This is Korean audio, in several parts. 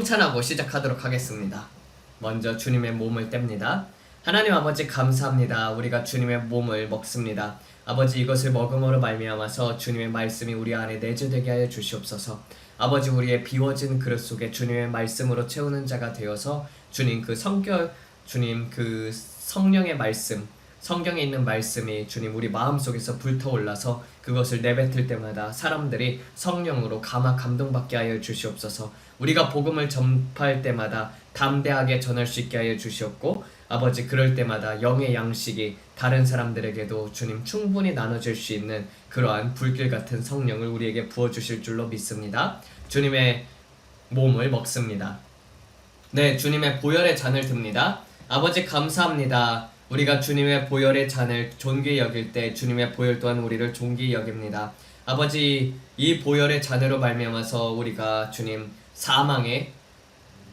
성찬하고 시작하도록 하겠습니다. 먼저 주님의 몸을 뗍니다. 하나님 아버지 감사합니다. 우리가 주님의 몸을 먹습니다. 아버지 이것을 먹음으로 말미암아서 주님의 말씀이 우리 안에 내재되게 하여 주시옵소서. 아버지 우리의 비워진 그릇 속에 주님의 말씀으로 채우는 자가 되어서 주님 그 성결, 주님 그 성령의 말씀, 성경에 있는 말씀이 주님 우리 마음속에서 불타올라서 그것을 내뱉을 때마다 사람들이 성령으로 감동받게 하여 주시옵소서. 우리가 복음을 전파할 때마다 담대하게 전할 수 있게 하여 주시옵고 아버지 그럴 때마다 영의 양식이 다른 사람들에게도 주님 충분히 나눠질 수 있는 그러한 불길 같은 성령을 우리에게 부어주실 줄로 믿습니다. 주님의 몸을 먹습니다. 네, 주님의 보혈의 잔을 듭니다. 아버지 감사합니다. 우리가 주님의 보혈의 잔을 존귀히 여길 때 주님의 보혈 또한 우리를 존귀히 여깁니다. 아버지 이 보혈의 잔으로 말미암아서 우리가 주님 사망의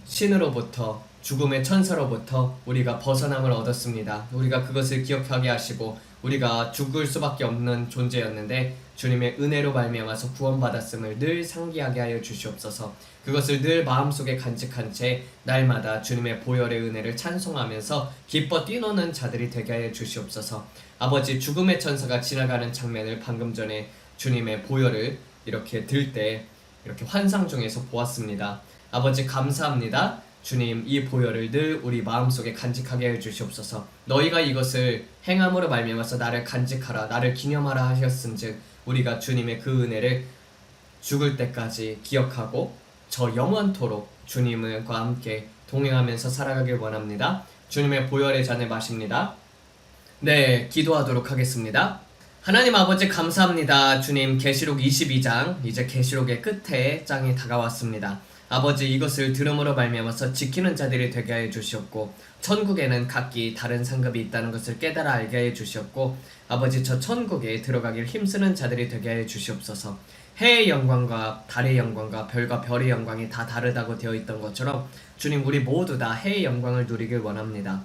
신으로부터 죽음의 천사로부터 우리가 벗어남을 얻었습니다. 우리가 그것을 기억하게 하시고 우리가 죽을 수밖에 없는 존재였는데 주님의 은혜로 말미암아서 구원받았음을 늘 상기하게 하여 주시옵소서. 그것을 늘 마음속에 간직한 채 날마다 주님의 보혈의 은혜를 찬송하면서 기뻐 뛰노는 자들이 되게 하여 주시옵소서. 아버지 죽음의 천사가 지나가는 장면을 방금 전에 주님의 보혈을 이렇게 들 때 이렇게 환상 중에서 보았습니다. 아버지 감사합니다. 주님 이 보혈을 늘 우리 마음속에 간직하게 해주시옵소서. 너희가 이것을 행함으로 말미암아서 나를 간직하라 나를 기념하라 하셨은즉 우리가 주님의 그 은혜를 죽을 때까지 기억하고 저 영원토록 주님과 함께 동행하면서 살아가길 원합니다. 주님의 보혈의 잔을 마십니다. 네, 기도하도록 하겠습니다. 하나님 아버지 감사합니다. 주님 계시록 22장 이제 계시록의 끝에 장이 다가왔습니다. 아버지 이것을 들음으로 말미암아서 지키는 자들이 되게 하여 주시옵고 천국에는 각기 다른 상급이 있다는 것을 깨달아 알게 하여 주시옵고 아버지 저 천국에 들어가길 힘쓰는 자들이 되게 하여 주시옵소서. 해의 영광과 달의 영광과 별과 별의 영광이 다 다르다고 되어 있던 것처럼 주님 우리 모두 다 해의 영광을 누리길 원합니다.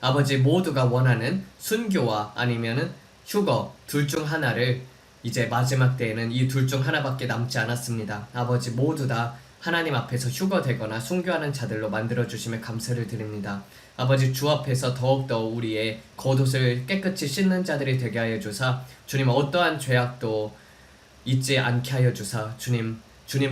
아버지 모두가 원하는 순교와 아니면은 휴거 둘 중 하나를 이제 마지막 때에는 이 둘 중 하나밖에 남지 않았습니다. 아버지 모두 다 하나님 앞에서 휴거되거나 순교하는 자들로 만들어주심에 감사를 드립니다. 아버지 주 앞에서 더욱더 우리의 겉옷을 깨끗이 씻는 자들이 되게 하여 주사 주님 어떠한 죄악도 잊지 않게 하여 주사 주님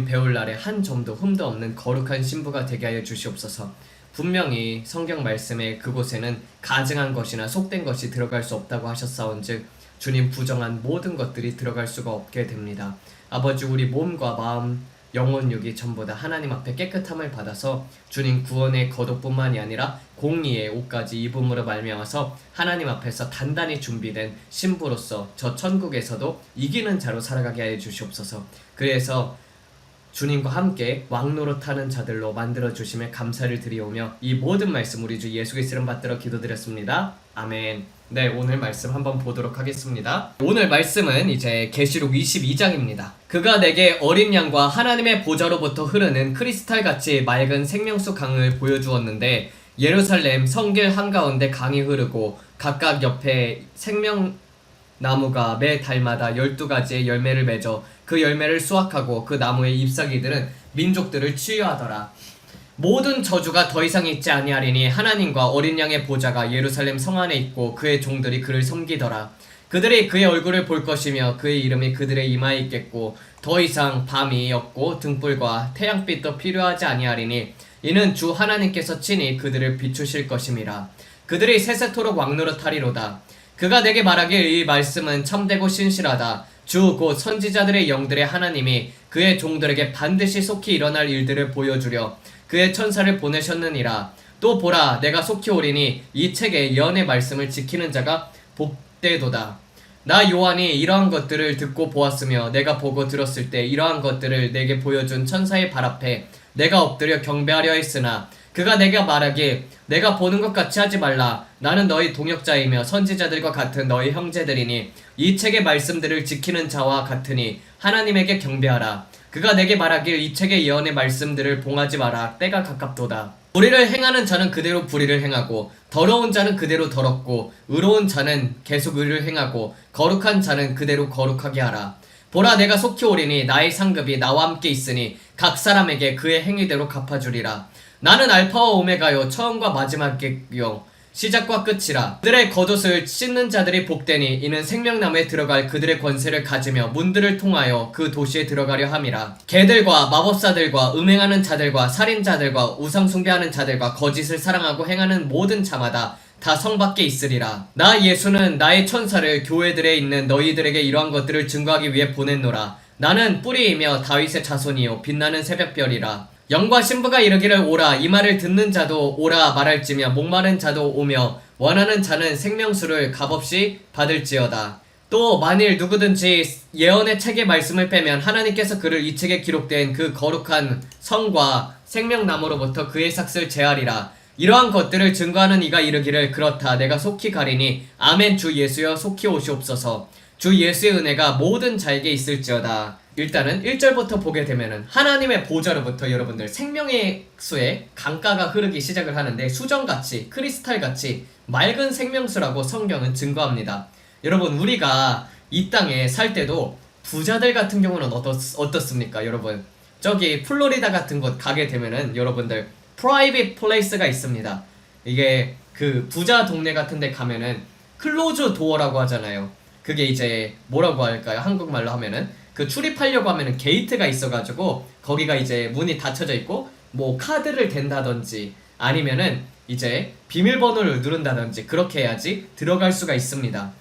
배울 날에 한 점도 흠도 없는 거룩한 신부가 되게 하여 주시옵소서. 분명히 성경 말씀에 그곳에는 가증한 것이나 속된 것이 들어갈 수 없다고 하셨사온즉 주님 부정한 모든 것들이 들어갈 수가 없게 됩니다. 아버지 우리 몸과 마음, 영혼육이 전부 다 하나님 앞에 깨끗함을 받아서 주님 구원의 겉옷뿐만이 아니라 공의의 옷까지 입음으로 말미암아서 하나님 앞에서 단단히 준비된 신부로서 저 천국에서도 이기는 자로 살아가게 하여 주시옵소서. 그래서 주님과 함께 왕노릇하는 자들로 만들어주심에 감사를 드리오며 이 모든 말씀 우리 주 예수 그리스도 이름 받들어 기도드렸습니다. 아멘. 네, 오늘 말씀 한번 보도록 하겠습니다. 오늘 말씀은 이제 계시록 22장입니다. 그가 내게 어린 양과 하나님의 보좌로부터 흐르는 크리스탈같이 맑은 생명수 강을 보여주었는데 예루살렘 성길 한가운데 강이 흐르고 각각 옆에 생명나무가 매 달마다 12가지의 열매를 맺어 그 열매를 수확하고 그 나무의 잎사귀들은 민족들을 치유하더라. 모든 저주가 더 이상 있지 아니하리니 하나님과 어린 양의 보좌가 예루살렘 성 안에 있고 그의 종들이 그를 섬기더라. 그들이 그의 얼굴을 볼 것이며 그의 이름이 그들의 이마에 있겠고 더 이상 밤이 없고 등불과 태양빛도 필요하지 아니하리니 이는 주 하나님께서 친히 그들을 비추실 것임이라. 그들이 세세토록 왕노릇하리로다. 그가 내게 말하길 이 말씀은 참되고 신실하다. 주 곧 선지자들의 영들의 하나님이 그의 종들에게 반드시 속히 일어날 일들을 보여주려 그의 천사를 보내셨느니라. 또 보라 내가 속히 오리니 이 책의 예언의 말씀을 지키는 자가 복되도다. 나 요한이 이러한 것들을 듣고 보았으며 내가 보고 들었을 때 이러한 것들을 내게 보여준 천사의 발 앞에 내가 엎드려 경배하려 했으나 그가 내게 말하길 내가 보는 것 같이 하지 말라. 나는 너희 동역자이며 선지자들과 같은 너희 형제들이니 이 책의 말씀들을 지키는 자와 같으니 하나님에게 경배하라. 그가 내게 말하길 이 책의 예언의 말씀들을 봉하지 마라. 때가 가깝도다. 불의를 행하는 자는 그대로 불의를 행하고 더러운 자는 그대로 더럽고 의로운 자는 계속 의를 행하고 거룩한 자는 그대로 거룩하게 하라. 보라 내가 속히 오리니 나의 상급이 나와 함께 있으니 각 사람에게 그의 행위대로 갚아주리라. 나는 알파와 오메가요 처음과 마지막이요 시작과 끝이라. 그들의 겉옷을 찢는 자들이 복되니 이는 생명나무에 들어갈 그들의 권세를 가지며 문들을 통하여 그 도시에 들어가려 함이라. 개들과 마법사들과 음행하는 자들과 살인자들과 우상 숭배하는 자들과 거짓을 사랑하고 행하는 모든 자마다 다 성 밖에 있으리라. 나 예수는 나의 천사를 교회들에 있는 너희들에게 이러한 것들을 증거하기 위해 보냈노라. 나는 뿌리이며 다윗의 자손이요 빛나는 새벽별이라. 영과 신부가 이르기를 오라. 이 말을 듣는 자도 오라 말할지며 목마른 자도 오며 원하는 자는 생명수를 값없이 받을지어다. 또 만일 누구든지 예언의 책의 말씀을 빼면 하나님께서 그를 이 책에 기록된 그 거룩한 성과 생명나무로부터 그의 삭슬 제하리라. 이러한 것들을 증거하는 이가 이르기를 그렇다 내가 속히 가리니 아멘. 주 예수여 속히 오시옵소서. 주 예수의 은혜가 모든 자에게 있을지어다. 일단은 1절부터 보게 되면은 하나님의 보좌로부터 여러분들 생명의 수에 강가가 흐르기 시작을 하는데 수정같이 크리스탈같이 맑은 생명수라고 성경은 증거합니다. 여러분 우리가 이 땅에 살 때도 부자들 같은 경우는 어떻습니까? 여러분 저기 플로리다 같은 곳 가게 되면은 여러분들 프라이빗 플레이스가 있습니다. 이게 그 부자 동네 같은 데 가면은 클로즈 도어라고 하잖아요. 그게 이제 뭐라고 할까요? 한국말로 하면은 그 출입하려고 하면은 게이트가 있어가지고 거기가 이제 문이 닫혀져 있고 뭐 카드를 댄다든지 아니면은 이제 비밀번호를 누른다든지 그렇게 해야지 들어갈 수가 있습니다.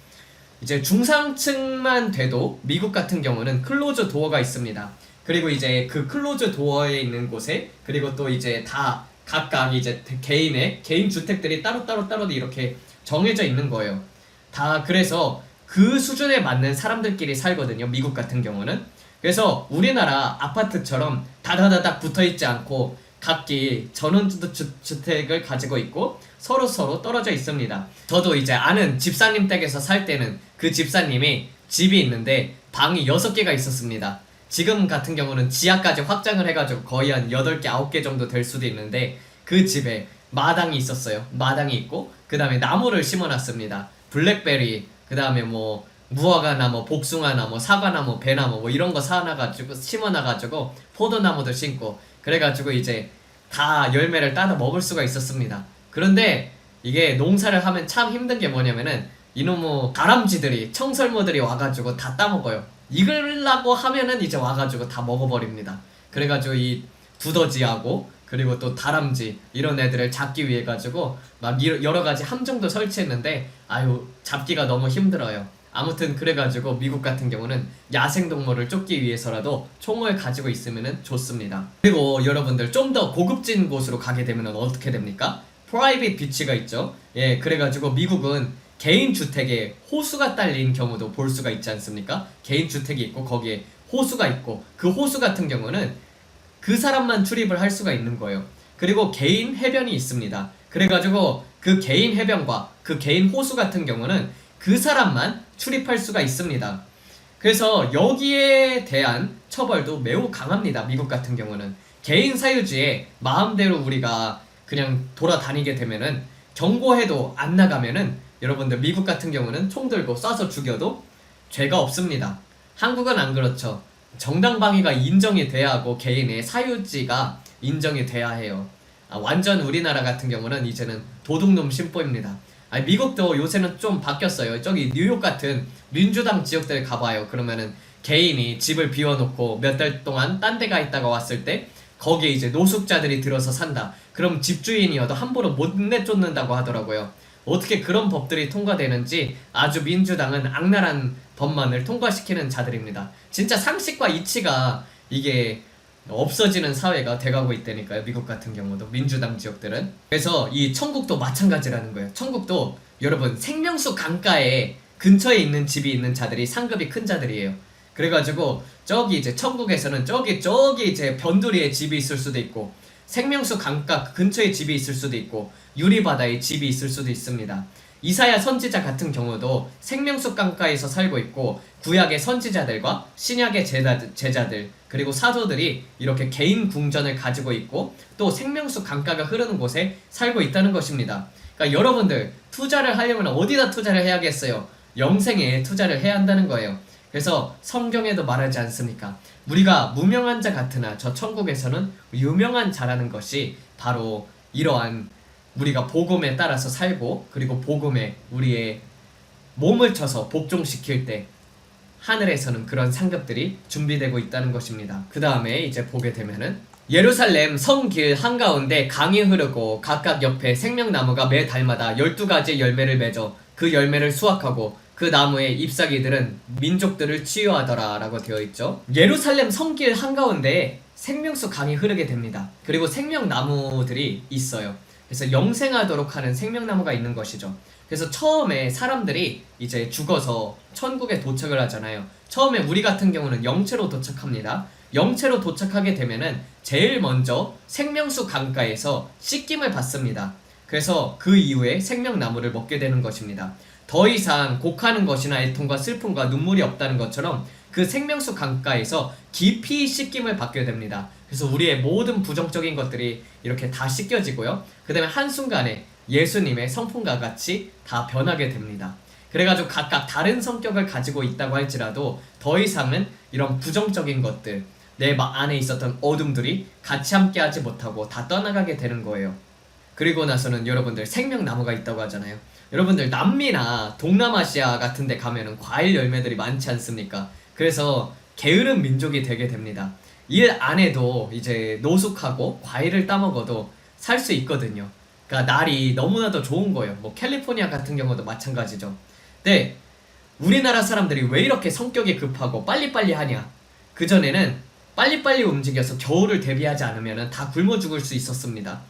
이제 중상층만 돼도 미국 같은 경우는 클로즈 도어가 있습니다. 그리고 이제 그 클로즈 도어에 있는 곳에 그리고 또 이제 다 각각 이제 개인 주택들이 따로 이렇게 정해져 있는 거예요. 다 그래서 그 수준에 맞는 사람들끼리 살거든요. 미국 같은 경우는. 그래서 우리나라 아파트처럼 다다다닥 붙어있지 않고 각기 전원주택을 가지고 있고 서로 떨어져 있습니다. 저도 이제 아는 집사님 댁에서 살 때는 그 집사님이 집이 있는데 방이 6개가 있었습니다. 지금 같은 경우는 지하까지 확장을 해가지고 거의 한 8개, 9개 정도 될 수도 있는데 그 집에 마당이 있었어요. 마당이 있고 그 다음에 나무를 심어놨습니다. 블랙베리, 그 다음에 뭐 무화과나무, 복숭아나무, 사과나무, 배나무 뭐 이런 거 사놔가지고 심어놔가지고 포도나무도 심고 그래가지고 이제 다 열매를 따다 먹을 수가 있었습니다. 그런데 이게 농사를 하면 참 힘든 게 뭐냐면은 이놈의 다람쥐들이 청설모들이 와가지고 다 따먹어요. 익으려고 하면은 이제 와가지고 다 먹어버립니다. 그래가지고 이 두더지하고 그리고 또 다람쥐 이런 애들을 잡기 위해 가지고 막 여러가지 함정도 설치했는데 아유 잡기가 너무 힘들어요. 아무튼 그래가지고 미국 같은 경우는 야생동물을 쫓기 위해서라도 총을 가지고 있으면 좋습니다. 그리고 여러분들 좀 더 고급진 곳으로 가게 되면 어떻게 됩니까? 프라이빗 비치가 있죠. 예, 그래가지고 미국은 개인 주택에 호수가 딸린 경우도 볼 수가 있지 않습니까? 개인 주택이 있고 거기에 호수가 있고 그 호수 같은 경우는 그 사람만 출입을 할 수가 있는 거예요. 그리고 개인 해변이 있습니다. 그래가지고 그 개인 해변과 그 개인 호수 같은 경우는 그 사람만 출입할 수가 있습니다. 그래서 여기에 대한 처벌도 매우 강합니다. 미국 같은 경우는 개인 사유지에 마음대로 우리가 그냥 돌아다니게 되면은 경고해도 안 나가면은 여러분들 미국 같은 경우는 총 들고 쏴서 죽여도 죄가 없습니다. 한국은 안 그렇죠. 정당방위가 인정이 돼야 하고 개인의 사유지가 인정이 돼야 해요. 완전 우리나라 같은 경우는 이제는 도둑놈 심보입니다. 미국도 요새는 좀 바뀌었어요. 저기 뉴욕 같은 민주당 지역들 가봐요. 그러면은 개인이 집을 비워놓고 몇 달 동안 딴 데 가 있다가 왔을 때 거기에 이제 노숙자들이 들어서 산다. 그럼 집주인이어도 함부로 못 내쫓는다고 하더라고요. 어떻게 그런 법들이 통과되는지 아주 민주당은 악랄한 법만을 통과시키는 자들입니다. 진짜 상식과 이치가 이게 없어지는 사회가 돼가고 있다니까요. 미국 같은 경우도 민주당 지역들은. 그래서 이 천국도 마찬가지라는 거예요. 천국도 여러분 생명수 강가에 근처에 있는 집이 있는 자들이 상급이 큰 자들이에요. 그래가지고 저기 이제 천국에서는 저기 이제 변두리에 집이 있을 수도 있고 생명수 강가 근처에 집이 있을 수도 있고 유리바다에 집이 있을 수도 있습니다. 이사야 선지자 같은 경우도 생명수 강가에서 살고 있고 구약의 선지자들과 신약의 제자들 그리고 사도들이 이렇게 개인 궁전을 가지고 있고 또 생명수 강가가 흐르는 곳에 살고 있다는 것입니다. 그러니까 여러분들 투자를 하려면 어디다 투자를 해야겠어요? 영생에 투자를 해야 한다는 거예요. 그래서 성경에도 말하지 않습니까? 우리가 무명한 자 같으나 저 천국에서는 유명한 자라는 것이 바로 이러한 우리가 복음에 따라서 살고 그리고 복음에 우리의 몸을 쳐서 복종시킬 때 하늘에서는 그런 상급들이 준비되고 있다는 것입니다. 그 다음에 이제 보게 되면은 예루살렘 성길 한가운데 강이 흐르고 각각 옆에 생명나무가 매 달마다 12가지 열매를 맺어 그 열매를 수확하고 그 나무의 잎사귀들은 민족들을 치유하더라 라고 되어 있죠. 예루살렘 성길 한가운데 생명수 강이 흐르게 됩니다. 그리고 생명나무들이 있어요. 그래서 영생하도록 하는 생명나무가 있는 것이죠. 그래서 처음에 사람들이 이제 죽어서 천국에 도착을 하잖아요. 처음에 우리 같은 경우는 영체로 도착합니다. 영체로 도착하게 되면은 제일 먼저 생명수 강가에서 씻김을 받습니다. 그래서 그 이후에 생명나무를 먹게 되는 것입니다. 더 이상 곡하는 것이나 애통과 슬픔과 눈물이 없다는 것처럼 그 생명수 강가에서 깊이 씻김을 받게 됩니다. 그래서 우리의 모든 부정적인 것들이 이렇게 다 씻겨지고요. 그 다음에 한순간에 예수님의 성품과 같이 다 변하게 됩니다. 그래가지고 각각 다른 성격을 가지고 있다고 할지라도 더 이상은 이런 부정적인 것들, 내 안에 있었던 어둠들이 같이 함께하지 못하고 다 떠나가게 되는 거예요. 그리고 나서는 여러분들 생명나무가 있다고 하잖아요. 여러분들 남미나 동남아시아 같은 데 가면은 과일 열매들이 많지 않습니까? 그래서 게으른 민족이 되게 됩니다. 일 안 해도 이제 노숙하고 과일을 따먹어도 살 수 있거든요. 그러니까 날이 너무나도 좋은 거예요. 뭐 캘리포니아 같은 경우도 마찬가지죠. 근데 우리나라 사람들이 왜 이렇게 성격이 급하고 빨리빨리 하냐? 그전에는 빨리빨리 움직여서 겨울을 대비하지 않으면 다 굶어 죽을 수 있었습니다.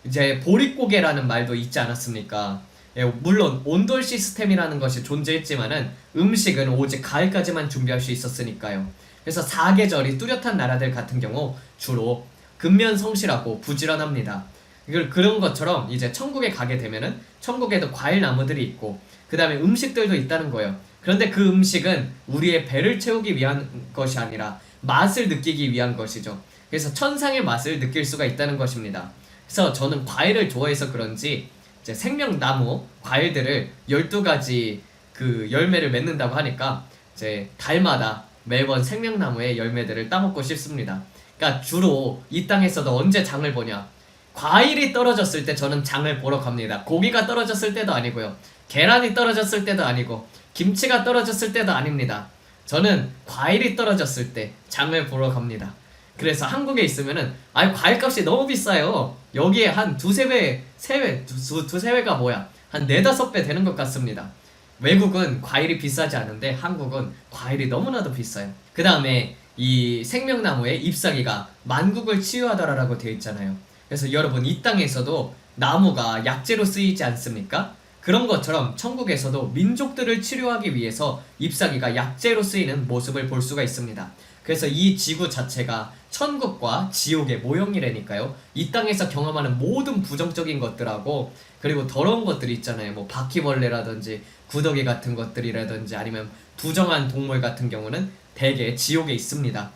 이제 보릿고개라는 말도 있지 않았습니까? 예, 물론 온돌 시스템이라는 것이 존재했지만은 음식은 오직 가을까지만 준비할 수 있었으니까요. 그래서 사계절이 뚜렷한 나라들 같은 경우 주로 근면성실하고 부지런합니다. 그런 것처럼 이제 천국에 가게 되면은 천국에도 과일 나무들이 있고 그 다음에 음식들도 있다는 거예요. 그런데 그 음식은 우리의 배를 채우기 위한 것이 아니라 맛을 느끼기 위한 것이죠. 그래서 천상의 맛을 느낄 수가 있다는 것입니다. 그래서 저는 과일을 좋아해서 그런지 이제 생명나무 과일들을 12가지 그 열매를 맺는다고 하니까 이제 달마다 매번 생명나무의 열매들을 따먹고 싶습니다. 그러니까 주로 이 땅에서도 언제 장을 보냐? 과일이 떨어졌을 때 저는 장을 보러 갑니다. 고기가 떨어졌을 때도 아니고요. 계란이 떨어졌을 때도 아니고 김치가 떨어졌을 때도 아닙니다. 저는 과일이 떨어졌을 때 장을 보러 갑니다. 그래서 한국에 있으면은 과일값이 너무 비싸요. 여기에 한 두세 배, 두세 배가 뭐야? 한 네다섯 배 되는 것 같습니다. 외국은 과일이 비싸지 않은데 한국은 과일이 너무나도 비싸요. 그 다음에 이 생명나무의 잎사귀가 만국을 치유하더라라고 되어 있잖아요. 그래서 여러분 이 땅에서도 나무가 약재로 쓰이지 않습니까? 그런 것처럼 천국에서도 민족들을 치료하기 위해서 잎사귀가 약재로 쓰이는 모습을 볼 수가 있습니다. 그래서 이 지구 자체가 천국과 지옥의 모형이라니까요. 이 땅에서 경험하는 모든 부정적인 것들하고 그리고 더러운 것들이 있잖아요. 뭐 바퀴벌레라든지 구더기 같은 것들이라든지 아니면 부정한 동물 같은 경우는 대개 지옥에 있습니다.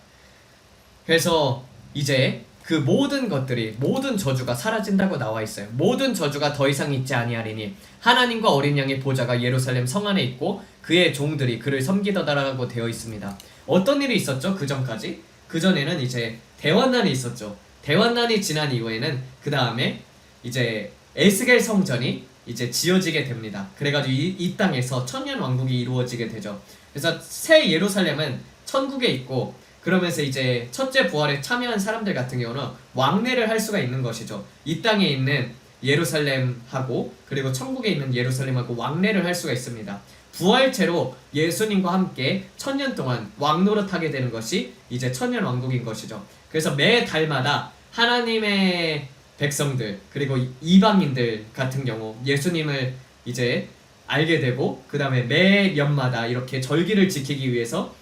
그래서 이제 그 모든 것들이 모든 저주가 사라진다고 나와 있어요. 모든 저주가 더 이상 있지 아니하리니 하나님과 어린 양의 보좌가 예루살렘 성 안에 있고 그의 종들이 그를 섬기더라라고 되어 있습니다. 어떤 일이 있었죠? 그 전까지? 그 전에는 이제 대환난이 있었죠. 대환난이 지난 이후에는 그 다음에 이제 에스겔 성전이 이제 지어지게 됩니다. 그래가지고 이 땅에서 천년 왕국이 이루어지게 되죠. 그래서 새 예루살렘은 천국에 있고 그러면서 이제 첫째 부활에 참여한 사람들 같은 경우는 왕래를 할 수가 있는 것이죠. 이 땅에 있는 예루살렘하고 그리고 천국에 있는 예루살렘하고 왕래를 할 수가 있습니다. 부활체로 예수님과 함께 천년 동안 왕노릇하게 되는 것이 이제 천년 왕국인 것이죠. 그래서 매 달마다 하나님의 백성들 그리고 이방인들 같은 경우 예수님을 이제 알게 되고 그 다음에 매 년마다 이렇게 절기를 지키기 위해서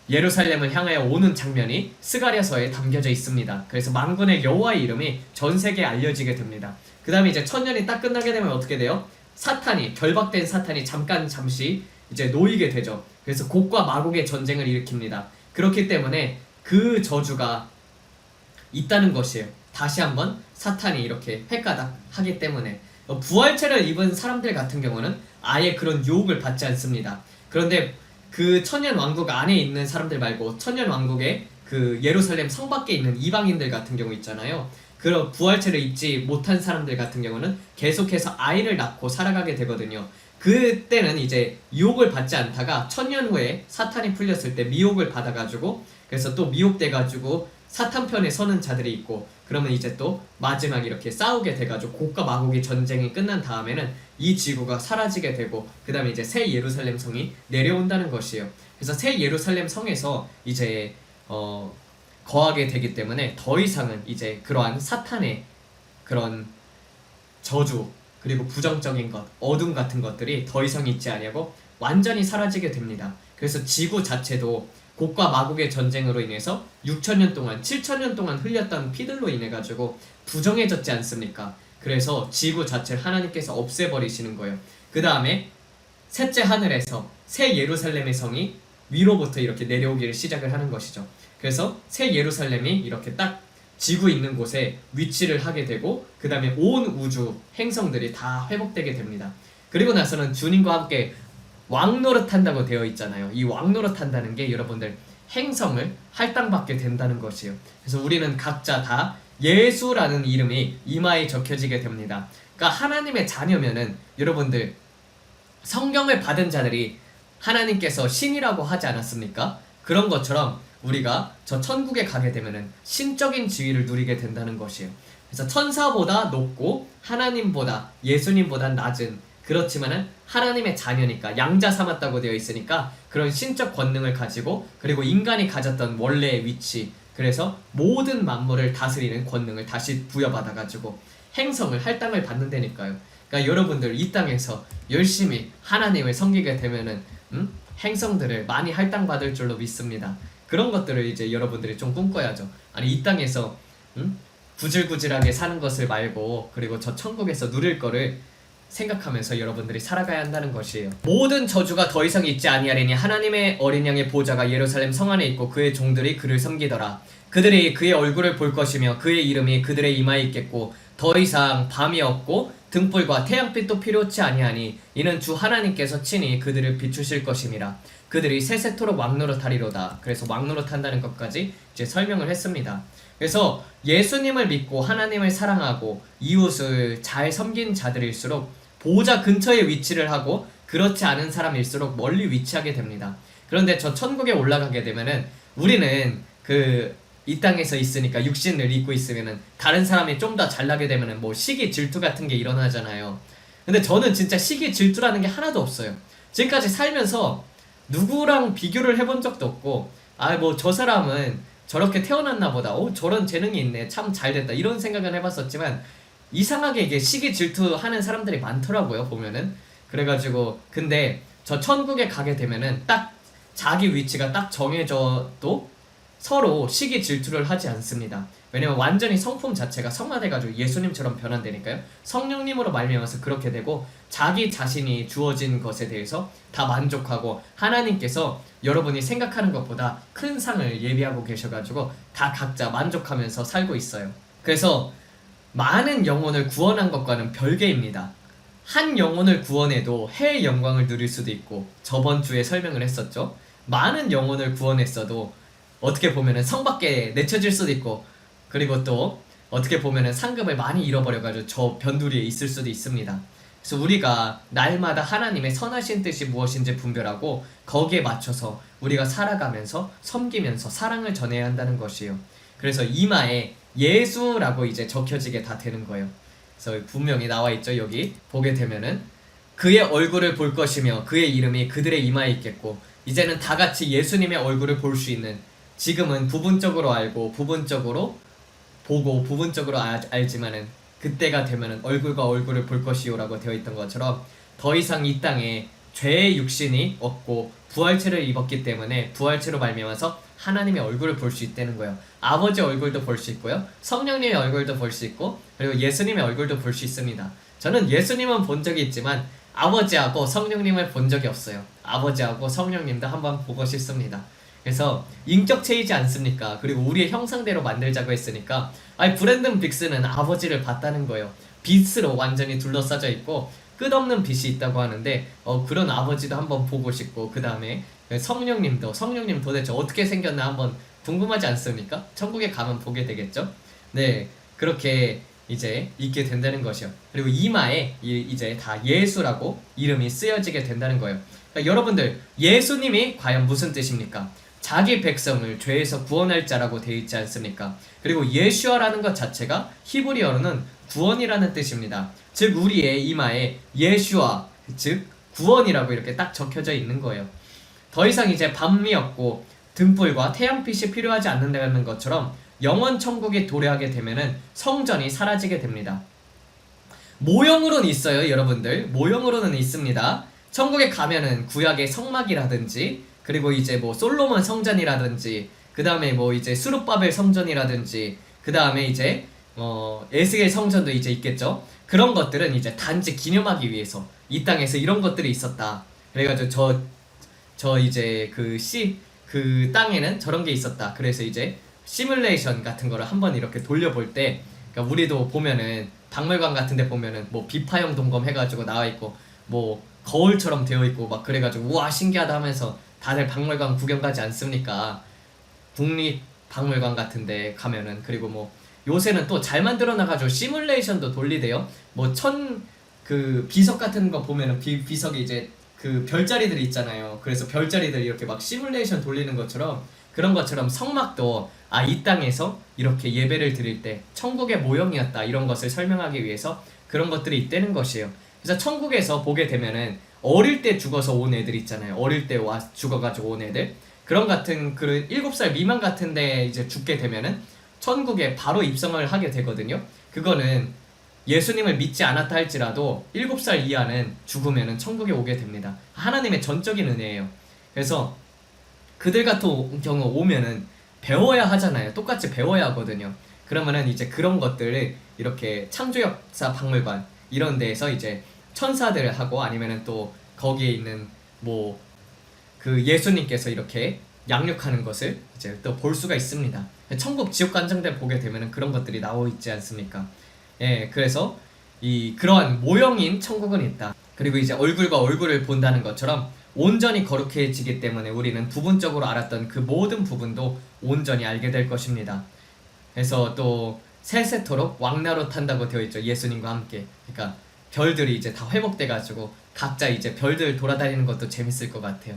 예루살렘을 향하여 오는 장면이 스가랴서에 담겨져 있습니다. 그래서 만군의 여호와의 이름이 전 세계에 알려지게 됩니다. 그 다음에 이제 천년이 딱 끝나게 되면 어떻게 돼요? 사탄이 결박된 사탄이 잠시 이제 놓이게 되죠. 그래서 곡과 마곡의 전쟁을 일으킵니다. 그렇기 때문에 그 저주가 있다는 것이에요. 다시 한번 사탄이 이렇게 획가닥 하기 때문에 부활체를 입은 사람들 같은 경우는 아예 그런 유혹을 받지 않습니다. 그런데 그 천년 왕국 안에 있는 사람들 말고 천년 왕국의 그 예루살렘 성 밖에 있는 이방인들 같은 경우 있잖아요. 그런 부활체를 입지 못한 사람들 같은 경우는 계속해서 아이를 낳고 살아가게 되거든요. 그때는 이제 유혹을 받지 않다가 천년 후에 사탄이 풀렸을 때 미혹을 받아가지고, 그래서 또 미혹돼가지고 사탄 편에 서는 자들이 있고, 그러면 이제 또 마지막 이렇게 싸우게 돼가지고 곡과 마곡의 전쟁이 끝난 다음에는 이 지구가 사라지게 되고, 그 다음에 이제 새 예루살렘 성이 내려온다는 것이에요. 그래서 새 예루살렘 성에서 이제 거하게 되기 때문에 더 이상은 이제 그러한 사탄의 그런 저주 그리고 부정적인 것, 어둠 같은 것들이 더 이상 있지 아니하고 완전히 사라지게 됩니다. 그래서 지구 자체도 곡과 마곡의 전쟁으로 인해서 6천년 동안, 7천년 동안 흘렸던 피들로 인해 가지고 부정해졌지 않습니까? 그래서 지구 자체를 하나님께서 없애버리시는 거예요. 그 다음에 셋째 하늘에서 새 예루살렘의 성이 위로부터 이렇게 내려오기를 시작을 하는 것이죠. 그래서 새 예루살렘이 이렇게 딱 지구 있는 곳에 위치를 하게 되고, 그 다음에 온 우주 행성들이 다 회복되게 됩니다. 그리고 나서는 주님과 함께 왕노릇한다고 되어 있잖아요. 이 왕노릇한다는 게 여러분들 행성을 할당받게 된다는 것이에요. 그래서 우리는 각자 다 예수라는 이름이 이마에 적혀지게 됩니다. 그러니까 하나님의 자녀면은 여러분들 성경을 받은 자들이 하나님께서 신이라고 하지 않았습니까? 그런 것처럼 우리가 저 천국에 가게 되면은 신적인 지위를 누리게 된다는 것이에요. 그래서 천사보다 높고 하나님보다, 예수님보다 낮은, 그렇지만은 하나님의 자녀니까 양자 삼았다고 되어 있으니까 그런 신적 권능을 가지고, 그리고 인간이 가졌던 원래의 위치, 그래서 모든 만물을 다스리는 권능을 다시 부여받아가지고 행성을 할당을 받는다니까요. 그러니까 여러분들 이 땅에서 열심히 하나님을 섬기게 되면은 행성들을 많이 할당받을 줄로 믿습니다. 그런 것들을 이제 여러분들이 좀 꿈꿔야죠. 아니 이 땅에서 구질구질하게 사는 것을 말고, 그리고 저 천국에서 누릴 거를 생각하면서 여러분들이 살아가야 한다는 것이에요. 모든 저주가 더 이상 있지 아니하리니 하나님의 어린 양의 보좌가 예루살렘 성 안에 있고 그의 종들이 그를 섬기더라. 그들이 그의 얼굴을 볼 것이며 그의 이름이 그들의 이마에 있겠고 더 이상 밤이 없고 등불과 태양빛도 필요치 아니하니 이는 주 하나님께서 친히 그들을 비추실 것임이라. 그들이 세세토록 왕노릇하리로다. 그래서 왕노릇한다는 것까지 이제 설명을 했습니다. 그래서 예수님을 믿고 하나님을 사랑하고 이웃을 잘 섬긴 자들일수록 보호자 근처에 위치를 하고, 그렇지 않은 사람일수록 멀리 위치하게 됩니다. 그런데 저 천국에 올라가게 되면은 우리는 이 땅에서 있으니까 육신을 입고 있으면은 다른 사람이 좀 더 잘나게 되면은 뭐 시기 질투 같은 게 일어나잖아요. 근데 저는 진짜 시기 질투라는 게 하나도 없어요. 지금까지 살면서 누구랑 비교를 해본 적도 없고, 뭐 저 사람은 저렇게 태어났나 보다, 저런 재능이 있네, 참 잘됐다, 이런 생각은 해봤었지만 이상하게 이게 시기 질투하는 사람들이 많더라고요, 보면은. 그래가지고 근데 저 천국에 가게 되면은 딱 자기 위치가 딱 정해져도 서로 시기 질투를 하지 않습니다. 왜냐면 완전히 성품 자체가 성화돼가지고 예수님처럼 변한다니까요. 성령님으로 말미암아서 그렇게 되고, 자기 자신이 주어진 것에 대해서 다 만족하고, 하나님께서 여러분이 생각하는 것보다 큰 상을 예비하고 계셔가지고 다 각자 만족하면서 살고 있어요. 그래서 많은 영혼을 구원한 것과는 별개입니다. 한 영혼을 구원해도 해의 영광을 누릴 수도 있고, 저번 주에 설명을 했었죠. 많은 영혼을 구원했어도 어떻게 보면은 성 밖에 내쳐질 수도 있고, 그리고 또 어떻게 보면은 상급을 많이 잃어버려가지고 저 변두리에 있을 수도 있습니다. 그래서 우리가 날마다 하나님의 선하신 뜻이 무엇인지 분별하고 거기에 맞춰서 우리가 살아가면서 섬기면서 사랑을 전해야 한다는 것이에요. 그래서 이마에 예수라고 이제 적혀지게 다 되는 거예요. 그래서 분명히 나와 있죠. 여기 보게 되면은 그의 얼굴을 볼 것이며 그의 이름이 그들의 이마에 있겠고, 이제는 다 같이 예수님의 얼굴을 볼 수 있는, 지금은 부분적으로 알고 부분적으로 보고 부분적으로 알지만은 그때가 되면은 얼굴과 얼굴을 볼 것이요라고 되어 있던 것처럼 더 이상 이 땅에 죄의 육신이 없고 부활체를 입었기 때문에 부활체로 말미암아서 하나님의 얼굴을 볼 수 있다는 거예요. 아버지 얼굴도 볼 수 있고요, 성령님의 얼굴도 볼 수 있고, 그리고 예수님의 얼굴도 볼 수 있습니다. 저는 예수님은 본 적이 있지만 아버지하고 성령님을 본 적이 없어요. 아버지하고 성령님도 한번 보고 싶습니다. 그래서 인격체이지 않습니까? 그리고 우리의 형상대로 만들자고 했으니까, 브랜든 빅스는 아버지를 봤다는 거예요. 빛으로 완전히 둘러싸져 있고 끝없는 빛이 있다고 하는데, 그런 아버지도 한번 보고 싶고, 그 다음에 성령님 도대체 어떻게 생겼나 한번 궁금하지 않습니까? 천국에 가면 보게 되겠죠? 네, 그렇게 이제 있게 된다는 것이요. 그리고 이마에 이제 다 예수라고 이름이 쓰여지게 된다는 거예요. 그러니까 여러분들, 예수님이 과연 무슨 뜻입니까? 자기 백성을 죄에서 구원할 자라고 되어 있지 않습니까? 그리고 예슈아라는 것 자체가 히브리어로는 구원이라는 뜻입니다. 즉 우리의 이마에 예슈아, 즉 구원이라고 이렇게 딱 적혀져 있는 거예요. 더 이상 이제 밤이 없고 등불과 태양빛이 필요하지 않는다는 것처럼 영원 천국에 도래하게 되면은 성전이 사라지게 됩니다. 모형으로는 있어요, 여러분들. 모형으로는 있습니다. 천국에 가면은 구약의 성막이라든지, 그리고 이제 뭐 솔로몬 성전이라든지, 그 다음에 뭐 이제 수룹바벨 성전이라든지, 그 다음에 이제 에스겔 성전도 이제 있겠죠. 그런 것들은 이제 단지 기념하기 위해서 이 땅에서 이런 것들이 있었다. 그래가지고 저 이제 그 땅에는 저런 게 있었다. 그래서 이제 시뮬레이션 같은 거를 한번 이렇게 돌려볼 때, 그러니까 우리도 보면은 박물관 같은 데 보면은 뭐 비파형 동검 해가지고 나와있고 뭐 거울처럼 되어 있고 막 그래가지고 우와 신기하다 하면서 다들 박물관 구경 가지 않습니까? 국립박물관 같은 데 가면은. 그리고 뭐 요새는 또 잘 만들어 놔가지고 시뮬레이션도 돌리대요. 뭐 그 비석 같은 거 보면은 비석이 이제 그 별자리들이 있잖아요. 그래서 별자리들 이렇게 막 시뮬레이션 돌리는 것처럼, 그런 것처럼 성막도 이 땅에서 이렇게 예배를 드릴 때 천국의 모형이었다, 이런 것을 설명하기 위해서 그런 것들이 있다는 것이에요. 그래서 천국에서 보게 되면은 어릴 때 죽어서 온 애들 있잖아요. 어릴 때 죽어가지고 온 애들, 그런 같은 그 7살 미만 같은데 이제 죽게 되면은 천국에 바로 입성을 하게 되거든요. 그거는 예수님을 믿지 않았다 할지라도 7살 이하는 죽으면은 천국에 오게 됩니다. 하나님의 전적인 은혜예요. 그래서 그들 같은 경우 오면은 배워야 하잖아요. 똑같이 배워야 하거든요. 그러면은 이제 그런 것들을 이렇게 창조역사 박물관 이런 데에서 이제 천사들을 하고, 아니면은 또 거기에 있는 뭐 그 예수님께서 이렇게 양육하는 것을 이제 또 볼 수가 있습니다. 천국 지옥 관정대 보게 되면은 그런 것들이 나오 있지 않습니까? 예, 그래서 그러한 모형인 천국은 있다. 그리고 이제 얼굴과 얼굴을 본다는 것처럼 온전히 거룩해지기 때문에 우리는 부분적으로 알았던 그 모든 부분도 온전히 알게 될 것입니다. 그래서 또 세세토록 왕나로 탄다고 되어 있죠. 예수님과 함께. 그러니까 별들이 이제 다 회복돼가지고 각자 이제 별들 돌아다니는 것도 재밌을 것 같아요.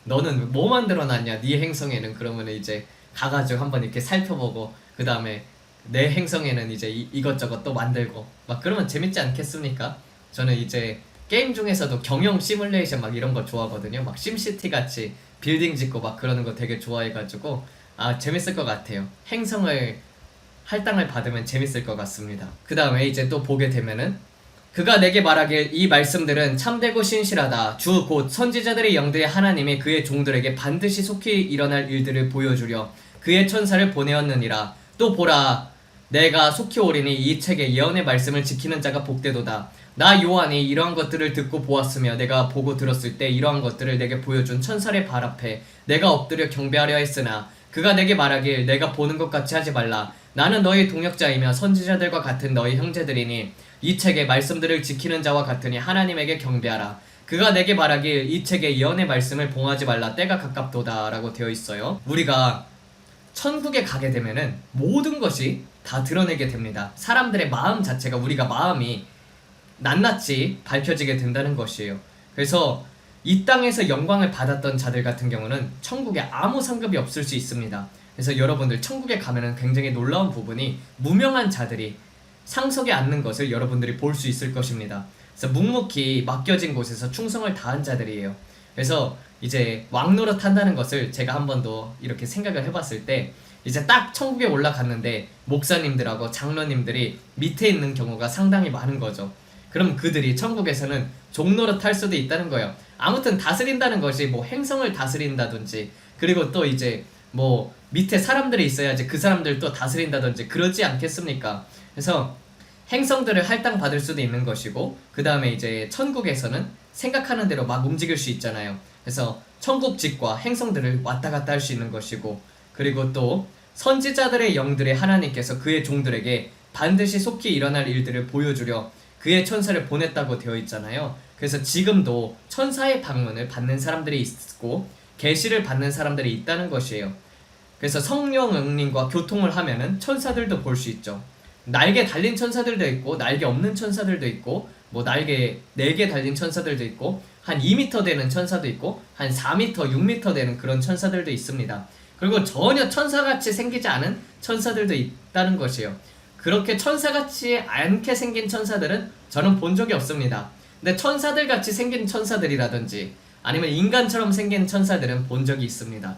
너는 뭐 만들어놨냐? 네 행성에는. 그러면 이제 가가지고 한번 이렇게 살펴보고, 그 다음에 내 행성에는 이제 이것저것 또 만들고 막 그러면 재밌지 않겠습니까? 저는 이제 게임 중에서도 경영 시뮬레이션 막 이런 거 좋아하거든요. 막 심시티 같이 빌딩 짓고 막 그러는 거 되게 좋아해가지고 재밌을 것 같아요. 행성을 할당을 받으면 재밌을 것 같습니다. 그 다음에 이제 또 보게 되면은 그가 내게 말하길 이 말씀들은 참되고 신실하다. 주 곧 선지자들의 영들의 하나님이 그의 종들에게 반드시 속히 일어날 일들을 보여주려 그의 천사를 보내었느니라. 또 보라, 내가 속히 오리니 이 책의 예언의 말씀을 지키는 자가 복되도다. 나 요한이 이러한 것들을 듣고 보았으며 내가 보고 들었을 때 이러한 것들을 내게 보여준 천사의 발 앞에 내가 엎드려 경배하려 했으나 그가 내게 말하길 내가 보는 것 같이 하지 말라. 나는 너희 동역자이며 선지자들과 같은 너희 형제들이니 이 책의 말씀들을 지키는 자와 같으니 하나님에게 경배하라. 그가 내게 말하길 이 책의 예언의 말씀을 봉하지 말라. 때가 가깝도다 라고 되어 있어요. 우리가 천국에 가게 되면은 모든 것이 다 드러내게 됩니다. 사람들의 마음 자체가, 우리가 마음이 낱낱이 밝혀지게 된다는 것이에요. 그래서 이 땅에서 영광을 받았던 자들 같은 경우는 천국에 아무 상급이 없을 수 있습니다. 그래서 여러분들 천국에 가면은 굉장히 놀라운 부분이 무명한 자들이 상석에 앉는 것을 여러분들이 볼 수 있을 것입니다. 그래서 묵묵히 맡겨진 곳에서 충성을 다한 자들이에요. 그래서 이제 왕노릇 한다는 것을 제가 한 번도 이렇게 생각을 해봤을 때, 이제 딱 천국에 올라갔는데 목사님들하고 장로님들이 밑에 있는 경우가 상당히 많은 거죠. 그럼 그들이 천국에서는 종노릇 할 수도 있다는 거예요. 아무튼 다스린다는 것이 뭐 행성을 다스린다든지, 그리고 또 이제 뭐 밑에 사람들이 있어야지 그 사람들 또 다스린다든지 그러지 않겠습니까? 그래서 행성들을 할당받을 수도 있는 것이고, 그 다음에 이제 천국에서는 생각하는 대로 막 움직일 수 있잖아요. 그래서 천국직과 행성들을 왔다 갔다 할 수 있는 것이고, 그리고 또 선지자들의 영들의 하나님께서 그의 종들에게 반드시 속히 일어날 일들을 보여주려 그의 천사를 보냈다고 되어 있잖아요. 그래서 지금도 천사의 방문을 받는 사람들이 있고, 계시를 받는 사람들이 있다는 것이에요. 그래서 성령 응님과 교통을 하면은 천사들도 볼 수 있죠. 날개 달린 천사들도 있고 날개 없는 천사들도 있고 뭐 날개 4개 달린 천사들도 있고 한 2m 되는 천사도 있고 한 4m, 6m 되는 그런 천사들도 있습니다. 그리고 전혀 천사같이 생기지 않은 천사들도 있다는 것이에요. 그렇게 천사같이 않게 생긴 천사들은 저는 본 적이 없습니다. 근데 천사들같이 생긴 천사들이라든지 아니면 인간처럼 생긴 천사들은 본 적이 있습니다.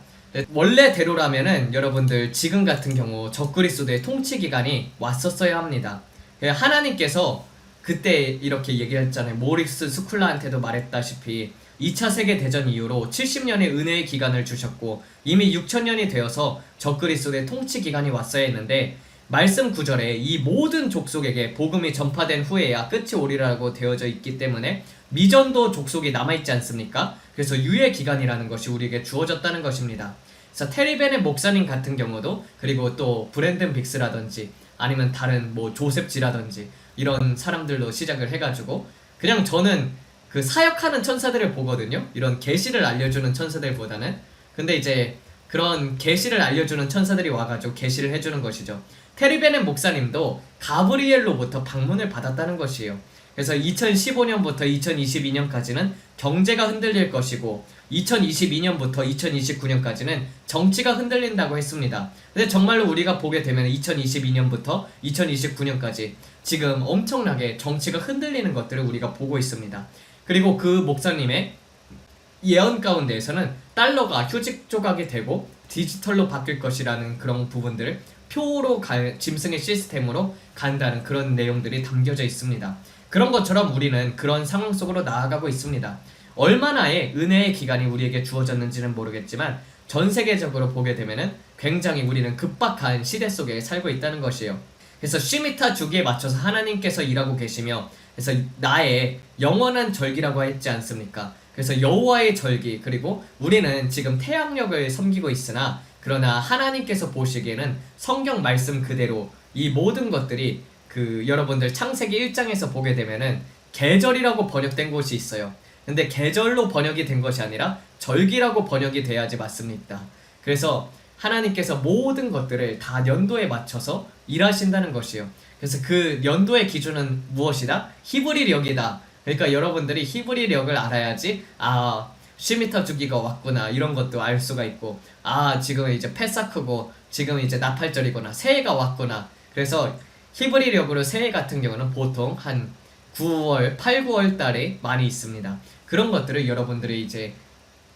원래대로라면은 여러분들 지금 같은 경우 적그리스도의 통치기간이 왔었어야 합니다. 하나님께서 그때 이렇게 얘기했잖아요. 모리스 스쿨라한테도 말했다시피 2차 세계대전 이후로 70년의 은혜의 기간을 주셨고 이미 6천년이 되어서 적그리스도의 통치기간이 왔어야 했는데 말씀 9절에 이 모든 족속에게 복음이 전파된 후에야 끝이 오리라고 되어져 있기 때문에 미전도 족속이 남아있지 않습니까? 그래서 유예 기간이라는 것이 우리에게 주어졌다는 것입니다. 그래서 테리벤의 목사님 같은 경우도 그리고 또 브랜든 빅스라든지 아니면 다른 뭐 조셉지라든지 이런 사람들로 시작을 해가지고 그냥 저는 그 사역하는 천사들을 보거든요. 이런 계시를 알려주는 천사들보다는. 근데 이제 그런 계시를 알려주는 천사들이 와가지고 계시를 해주는 것이죠. 테리벤의 목사님도 가브리엘로부터 방문을 받았다는 것이에요. 그래서 2015년부터 2022년까지는 경제가 흔들릴 것이고 2022년부터 2029년까지는 정치가 흔들린다고 했습니다. 근데 정말로 우리가 보게 되면 2022년부터 2029년까지 지금 엄청나게 정치가 흔들리는 것들을 우리가 보고 있습니다. 그리고 그 목사님의 예언 가운데에서는 달러가 휴지 조각이 되고 디지털로 바뀔 것이라는 그런 부분들을 표로 짐승의 시스템으로 간다는 그런 내용들이 담겨져 있습니다. 그런 것처럼 우리는 그런 상황 속으로 나아가고 있습니다. 얼마나의 은혜의 기간이 우리에게 주어졌는지는 모르겠지만 전 세계적으로 보게 되면은 굉장히 우리는 급박한 시대 속에 살고 있다는 것이에요. 그래서 쉬미타 주기에 맞춰서 하나님께서 일하고 계시며 그래서 나의 영원한 절기라고 했지 않습니까? 그래서 여호와의 절기 그리고 우리는 지금 태양력을 섬기고 있으나 그러나 하나님께서 보시기에는 성경 말씀 그대로 이 모든 것들이 그 여러분들 창세기 1장에서 보게 되면은 계절이라고 번역된 곳이 있어요. 근데 계절로 번역이 된 것이 아니라 절기라고 번역이 돼야지 맞습니다. 그래서 하나님께서 모든 것들을 다 연도에 맞춰서 일하신다는 것이에요. 그래서 그 연도의 기준은 무엇이다? 히브리력이다. 그러니까 여러분들이 히브리력을 알아야지 쉬미타 주기가 왔구나 이런 것도 알 수가 있고 지금 이제 페사크고 지금 이제 나팔절이구나 새해가 왔구나. 그래서 히브리력으로 새해 같은 경우는 보통 한 9월, 8, 9월 달에 많이 있습니다. 그런 것들을 여러분들이 이제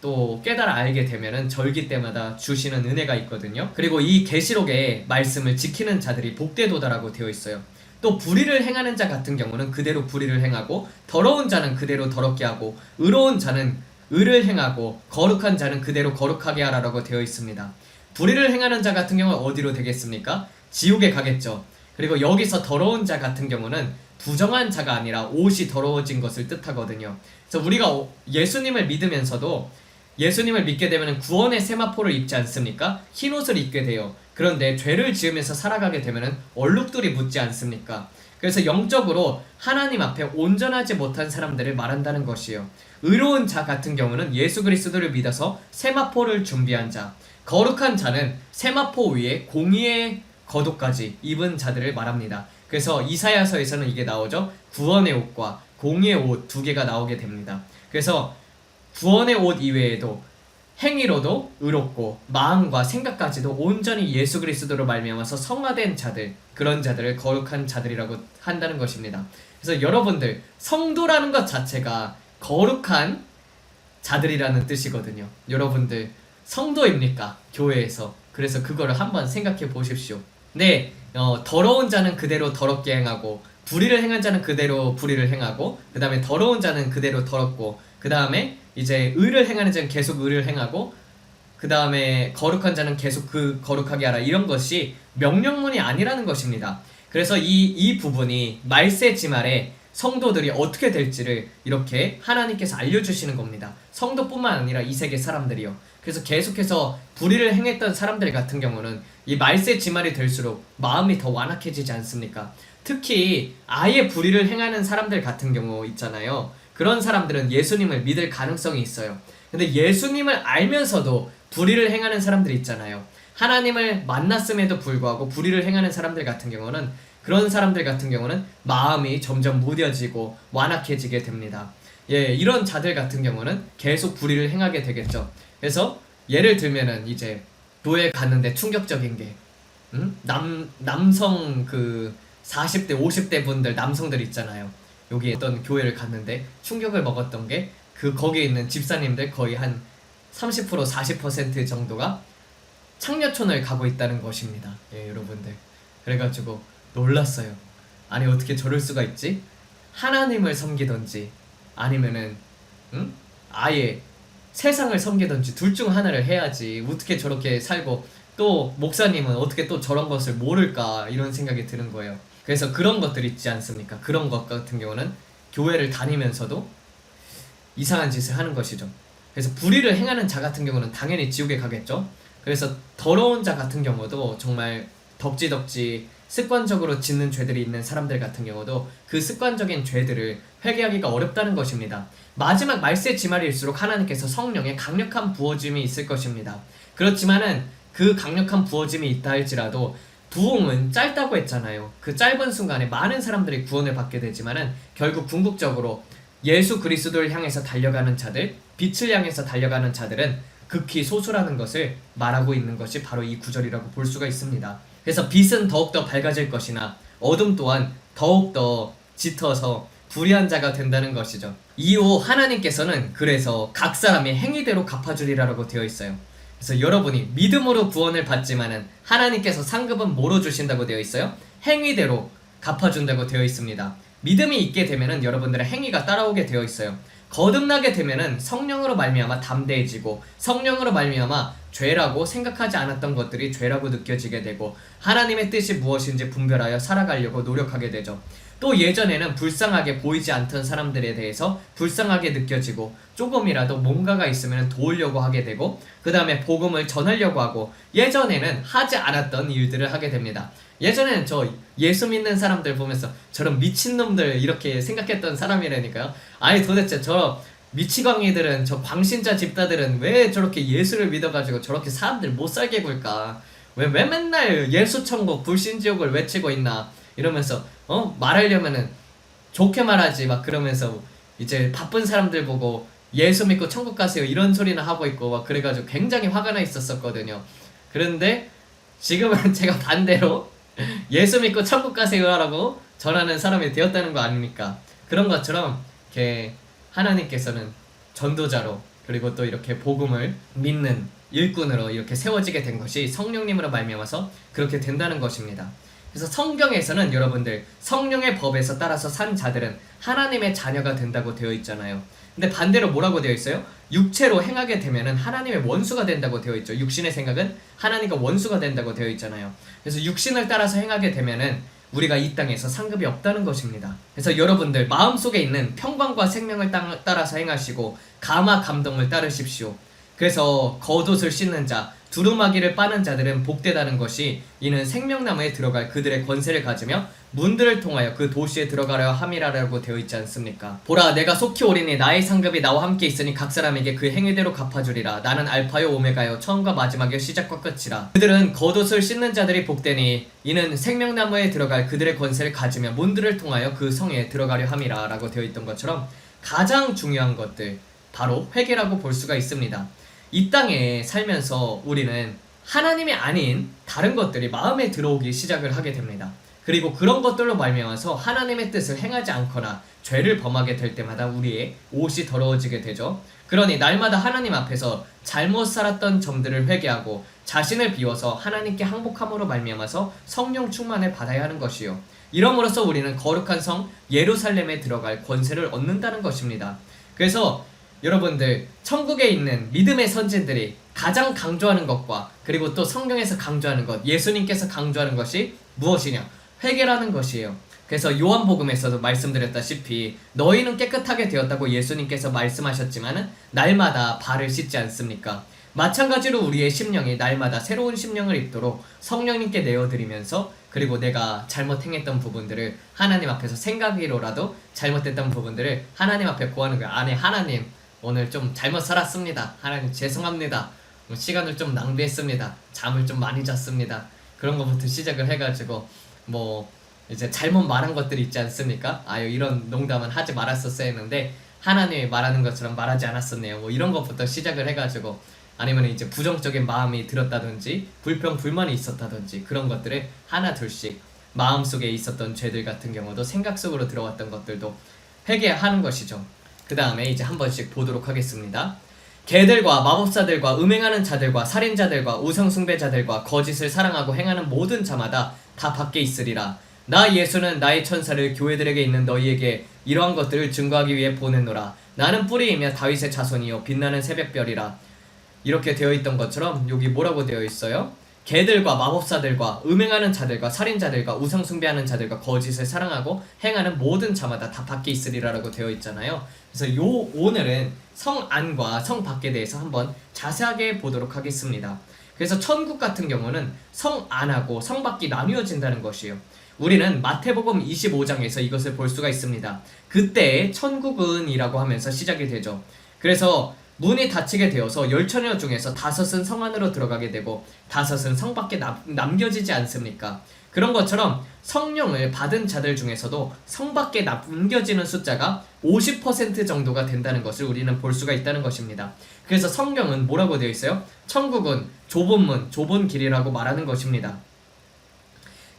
또 깨달아 알게 되면은 절기 때마다 주시는 은혜가 있거든요. 그리고 이 계시록의 말씀을 지키는 자들이 복되도다라고 되어 있어요. 또 불의를 행하는 자 같은 경우는 그대로 불의를 행하고 더러운 자는 그대로 더럽게 하고 의로운 자는 의를 행하고 거룩한 자는 그대로 거룩하게 하라라고 되어 있습니다. 불의를 행하는 자 같은 경우는 어디로 되겠습니까? 지옥에 가겠죠. 그리고 여기서 더러운 자 같은 경우는 부정한 자가 아니라 옷이 더러워진 것을 뜻하거든요. 그래서 우리가 예수님을 믿으면서도 예수님을 믿게 되면 구원의 세마포를 입지 않습니까? 흰 옷을 입게 돼요. 그런데 죄를 지으면서 살아가게 되면 얼룩들이 묻지 않습니까? 그래서 영적으로 하나님 앞에 온전하지 못한 사람들을 말한다는 것이에요. 의로운 자 같은 경우는 예수 그리스도를 믿어서 세마포를 준비한 자, 거룩한 자는 세마포 위에 공의의 겉옷까지 입은 자들을 말합니다. 그래서 이사야서에서는 이게 나오죠. 구원의 옷과 공의의 옷 두 개가 나오게 됩니다. 그래서 구원의 옷 이외에도 행위로도 의롭고 마음과 생각까지도 온전히 예수 그리스도로 말미암아서 성화된 자들, 그런 자들을 거룩한 자들이라고 한다는 것입니다. 그래서 여러분들 성도라는 것 자체가 거룩한 자들이라는 뜻이거든요. 여러분들 성도입니까? 교회에서. 그래서 그거를 한번 생각해 보십시오. 네, 더러운 자는 그대로 더럽게 행하고 불의를 행한 자는 그대로 불의를 행하고 그 다음에 더러운 자는 그대로 더럽고 그 다음에 이제 의를 행하는 자는 계속 의를 행하고 그 다음에 거룩한 자는 계속 그 거룩하게 하라 이런 것이 명령문이 아니라는 것입니다. 그래서 이 부분이 말세지말에 성도들이 어떻게 될지를 이렇게 하나님께서 알려주시는 겁니다. 성도뿐만 아니라 이 세계 사람들이요. 그래서 계속해서 불의를 행했던 사람들 같은 경우는 이 말세지말이 될수록 마음이 더 완악해지지 않습니까? 특히 아예 불의를 행하는 사람들 같은 경우 있잖아요. 그런 사람들은 예수님을 믿을 가능성이 있어요. 근데 예수님을 알면서도 불의를 행하는 사람들이 있잖아요. 하나님을 만났음에도 불구하고 불의를 행하는 사람들 같은 경우는, 그런 사람들 같은 경우는 마음이 점점 무뎌지고 완악해지게 됩니다. 예, 이런 자들 같은 경우는 계속 불의를 행하게 되겠죠. 그래서 예를 들면은 이제 교회 갔는데 충격적인 게, 남성 그 40대 50대 분들, 남성들 있잖아요. 여기 어떤 교회를 갔는데 충격을 먹었던 게, 그 거기에 있는 집사님들 거의 한 30% 40% 정도가 창녀촌을 가고 있다는 것입니다. 예, 여러분들. 그래가지고 놀랐어요. 아니, 어떻게 저럴 수가 있지? 하나님을 섬기던지 아니면은 아예 세상을 섬기던지 둘 중 하나를 해야지 어떻게 저렇게 살고, 또 목사님은 어떻게 또 저런 것을 모를까, 이런 생각이 드는 거예요. 그래서 그런 것들 있지 않습니까? 그런 것 같은 경우는 교회를 다니면서도 이상한 짓을 하는 것이죠. 그래서 불의를 행하는 자 같은 경우는 당연히 지옥에 가겠죠. 그래서 더러운 자 같은 경우도 정말 덕지덕지 습관적으로 짓는 죄들이 있는 사람들 같은 경우도 그 습관적인 죄들을 회개하기가 어렵다는 것입니다. 마지막 말세 지말일수록 하나님께서 성령의 강력한 부어짐이 있을 것입니다. 그렇지만은 그 강력한 부어짐이 있다 할지라도 부흥은 짧다고 했잖아요. 그 짧은 순간에 많은 사람들이 구원을 받게 되지만은 결국 궁극적으로 예수 그리스도를 향해서 달려가는 자들, 빛을 향해서 달려가는 자들은 극히 소수라는 것을 말하고 있는 것이 바로 이 구절이라고 볼 수가 있습니다. 그래서 빛은 더욱더 밝아질 것이나 어둠 또한 더욱더 짙어서 불의한 자가 된다는 것이죠. 이후 하나님께서는 그래서 각 사람의 행위대로 갚아주리라고 되어 있어요. 그래서 여러분이 믿음으로 구원을 받지만은 하나님께서 상급은 뭐로 주신다고 되어 있어요? 행위대로 갚아준다고 되어 있습니다. 믿음이 있게 되면은 여러분들의 행위가 따라오게 되어 있어요. 거듭나게 되면은 성령으로 말미암아 담대해지고, 성령으로 말미암아 죄라고 생각하지 않았던 것들이 죄라고 느껴지게 되고, 하나님의 뜻이 무엇인지 분별하여 살아가려고 노력하게 되죠. 또 예전에는 불쌍하게 보이지 않던 사람들에 대해서 불쌍하게 느껴지고, 조금이라도 뭔가가 있으면 도우려고 하게 되고, 그 다음에 복음을 전하려고 하고, 예전에는 하지 않았던 일들을 하게 됩니다. 예전에는 저 예수 믿는 사람들 보면서 저런 미친놈들 이렇게 생각했던 사람이라니까요. 아니, 도대체 저 미치광이들은, 저 광신자 집사들은 왜 저렇게 예수를 믿어가지고 저렇게 사람들 못살게 굴까? 왜 맨날 예수 천국 불신지옥을 외치고 있나? 이러면서 말하려면은 좋게 말하지, 막 그러면서 이제 바쁜 사람들 보고 예수 믿고 천국 가세요 이런 소리나 하고 있고 막 그래가지고 굉장히 화가 나 있었거든요. 그런데 지금은 제가 반대로 예수 믿고 천국 가세요 라고 전하는 사람이 되었다는 거 아닙니까? 그런 것처럼 이렇게 하나님께서는 전도자로, 그리고 또 이렇게 복음을 믿는 일꾼으로 이렇게 세워지게 된 것이 성령님으로 말미암아서 그렇게 된다는 것입니다. 그래서 성경에서는 여러분들 성령의 법에서 따라서 산 자들은 하나님의 자녀가 된다고 되어 있잖아요. 근데 반대로 뭐라고 되어 있어요? 육체로 행하게 되면은 하나님의 원수가 된다고 되어 있죠. 육신의 생각은 하나님과 원수가 된다고 되어 있잖아요. 그래서 육신을 따라서 행하게 되면은 우리가 이 땅에서 상급이 없다는 것입니다. 그래서 여러분들 마음속에 있는 평강과 생명을 따라서 행하시고 감화 감동을 따르십시오. 그래서 겉옷을 씻는 자, 두루마기를 빠는 자들은 복되다는 것이, 이는 생명나무에 들어갈 그들의 권세를 가지며 문들을 통하여 그 도시에 들어가려 함이라고 되어 있지 않습니까? 보라, 내가 속히 오리니 나의 상급이 나와 함께 있으니 각 사람에게 그 행위대로 갚아주리라. 나는 알파요 오메가요 처음과 마지막이요 시작과 끝이라. 그들은 겉옷을 씻는 자들이 복되니 이는 생명나무에 들어갈 그들의 권세를 가지며 문들을 통하여 그 성에 들어가려 함이라 라고 되어 있던 것처럼 가장 중요한 것들, 바로 회개라고 볼 수가 있습니다. 이 땅에 살면서 우리는 하나님이 아닌 다른 것들이 마음에 들어오기 시작을 하게 됩니다. 그리고 그런 것들로 말미암아서 하나님의 뜻을 행하지 않거나 죄를 범하게 될 때마다 우리의 옷이 더러워지게 되죠. 그러니 날마다 하나님 앞에서 잘못 살았던 점들을 회개하고 자신을 비워서 하나님께 항복함으로 말미암아서 성령 충만을 받아야 하는 것이요, 이러므로써 우리는 거룩한 성 예루살렘에 들어갈 권세를 얻는다는 것입니다. 그래서 여러분들, 천국에 있는 믿음의 선진들이 가장 강조하는 것과, 그리고 또 성경에서 강조하는 것, 예수님께서 강조하는 것이 무엇이냐? 회개라는 것이에요. 그래서 요한복음에서도 말씀드렸다시피 너희는 깨끗하게 되었다고 예수님께서 말씀하셨지만은 날마다 발을 씻지 않습니까? 마찬가지로 우리의 심령이 날마다 새로운 심령을 입도록 성령님께 내어드리면서, 그리고 내가 잘못 행했던 부분들을 하나님 앞에서 생각으로라도 잘못됐던 부분들을 하나님 앞에 구하는 거야. 아니, 하나님, 오늘 좀 잘못 살았습니다. 하나님 죄송합니다. 뭐 시간을 좀 낭비했습니다. 잠을 좀 많이 잤습니다. 그런 것부터 시작을 해가지고 뭐 이제 잘못 말한 것들이 있지 않습니까? 아유 이런 농담은 하지 말았었어야 했는데 하나님이 말하는 것처럼 말하지 않았었네요. 뭐 이런 것부터 시작을 해가지고 아니면 이제 부정적인 마음이 들었다든지 불평 불만이 있었다든지 그런 것들을 하나 둘씩 마음속에 있었던 죄들 같은 경우도 생각 속으로 들어왔던 것들도 회개하는 것이죠. 그 다음에 이제 한 번씩 보도록 하겠습니다. 개들과 마법사들과 음행하는 자들과 살인자들과 우상숭배자들과 거짓을 사랑하고 행하는 모든 자마다 다 밖에 있으리라. 나 예수는 나의 천사를 교회들에게 있는 너희에게 이러한 것들을 증거하기 위해 보냈노라. 나는 뿌리이며 다윗의 자손이요 빛나는 새벽별이라. 이렇게 되어 있던 것처럼 여기 뭐라고 되어 있어요? 개들과 마법사들과 음행하는 자들과 살인자들과 우상숭배하는 자들과 거짓을 사랑하고 행하는 모든 자마다 다 밖에 있으리라라고 되어 있잖아요. 그래서 오늘은 성 안과 성 밖에 대해서 한번 자세하게 보도록 하겠습니다. 그래서 천국 같은 경우는 성 안하고 성 밖이 나뉘어진다는 것이에요. 우리는 마태복음 25장에서 이것을 볼 수가 있습니다. 그때 천국은 이라고 하면서 시작이 되죠. 그래서 문이 닫히게 되어서 10처녀 중에서 5은 성 안으로 들어가게 되고 5은 성 밖에 남겨지지 않습니까? 그런 것처럼 성령을 받은 자들 중에서도 성 밖에 남겨지는 숫자가 50% 정도가 된다는 것을 우리는 볼 수가 있다는 것입니다. 그래서 성경은 뭐라고 되어 있어요? 천국은 좁은 문, 좁은 길이라고 말하는 것입니다.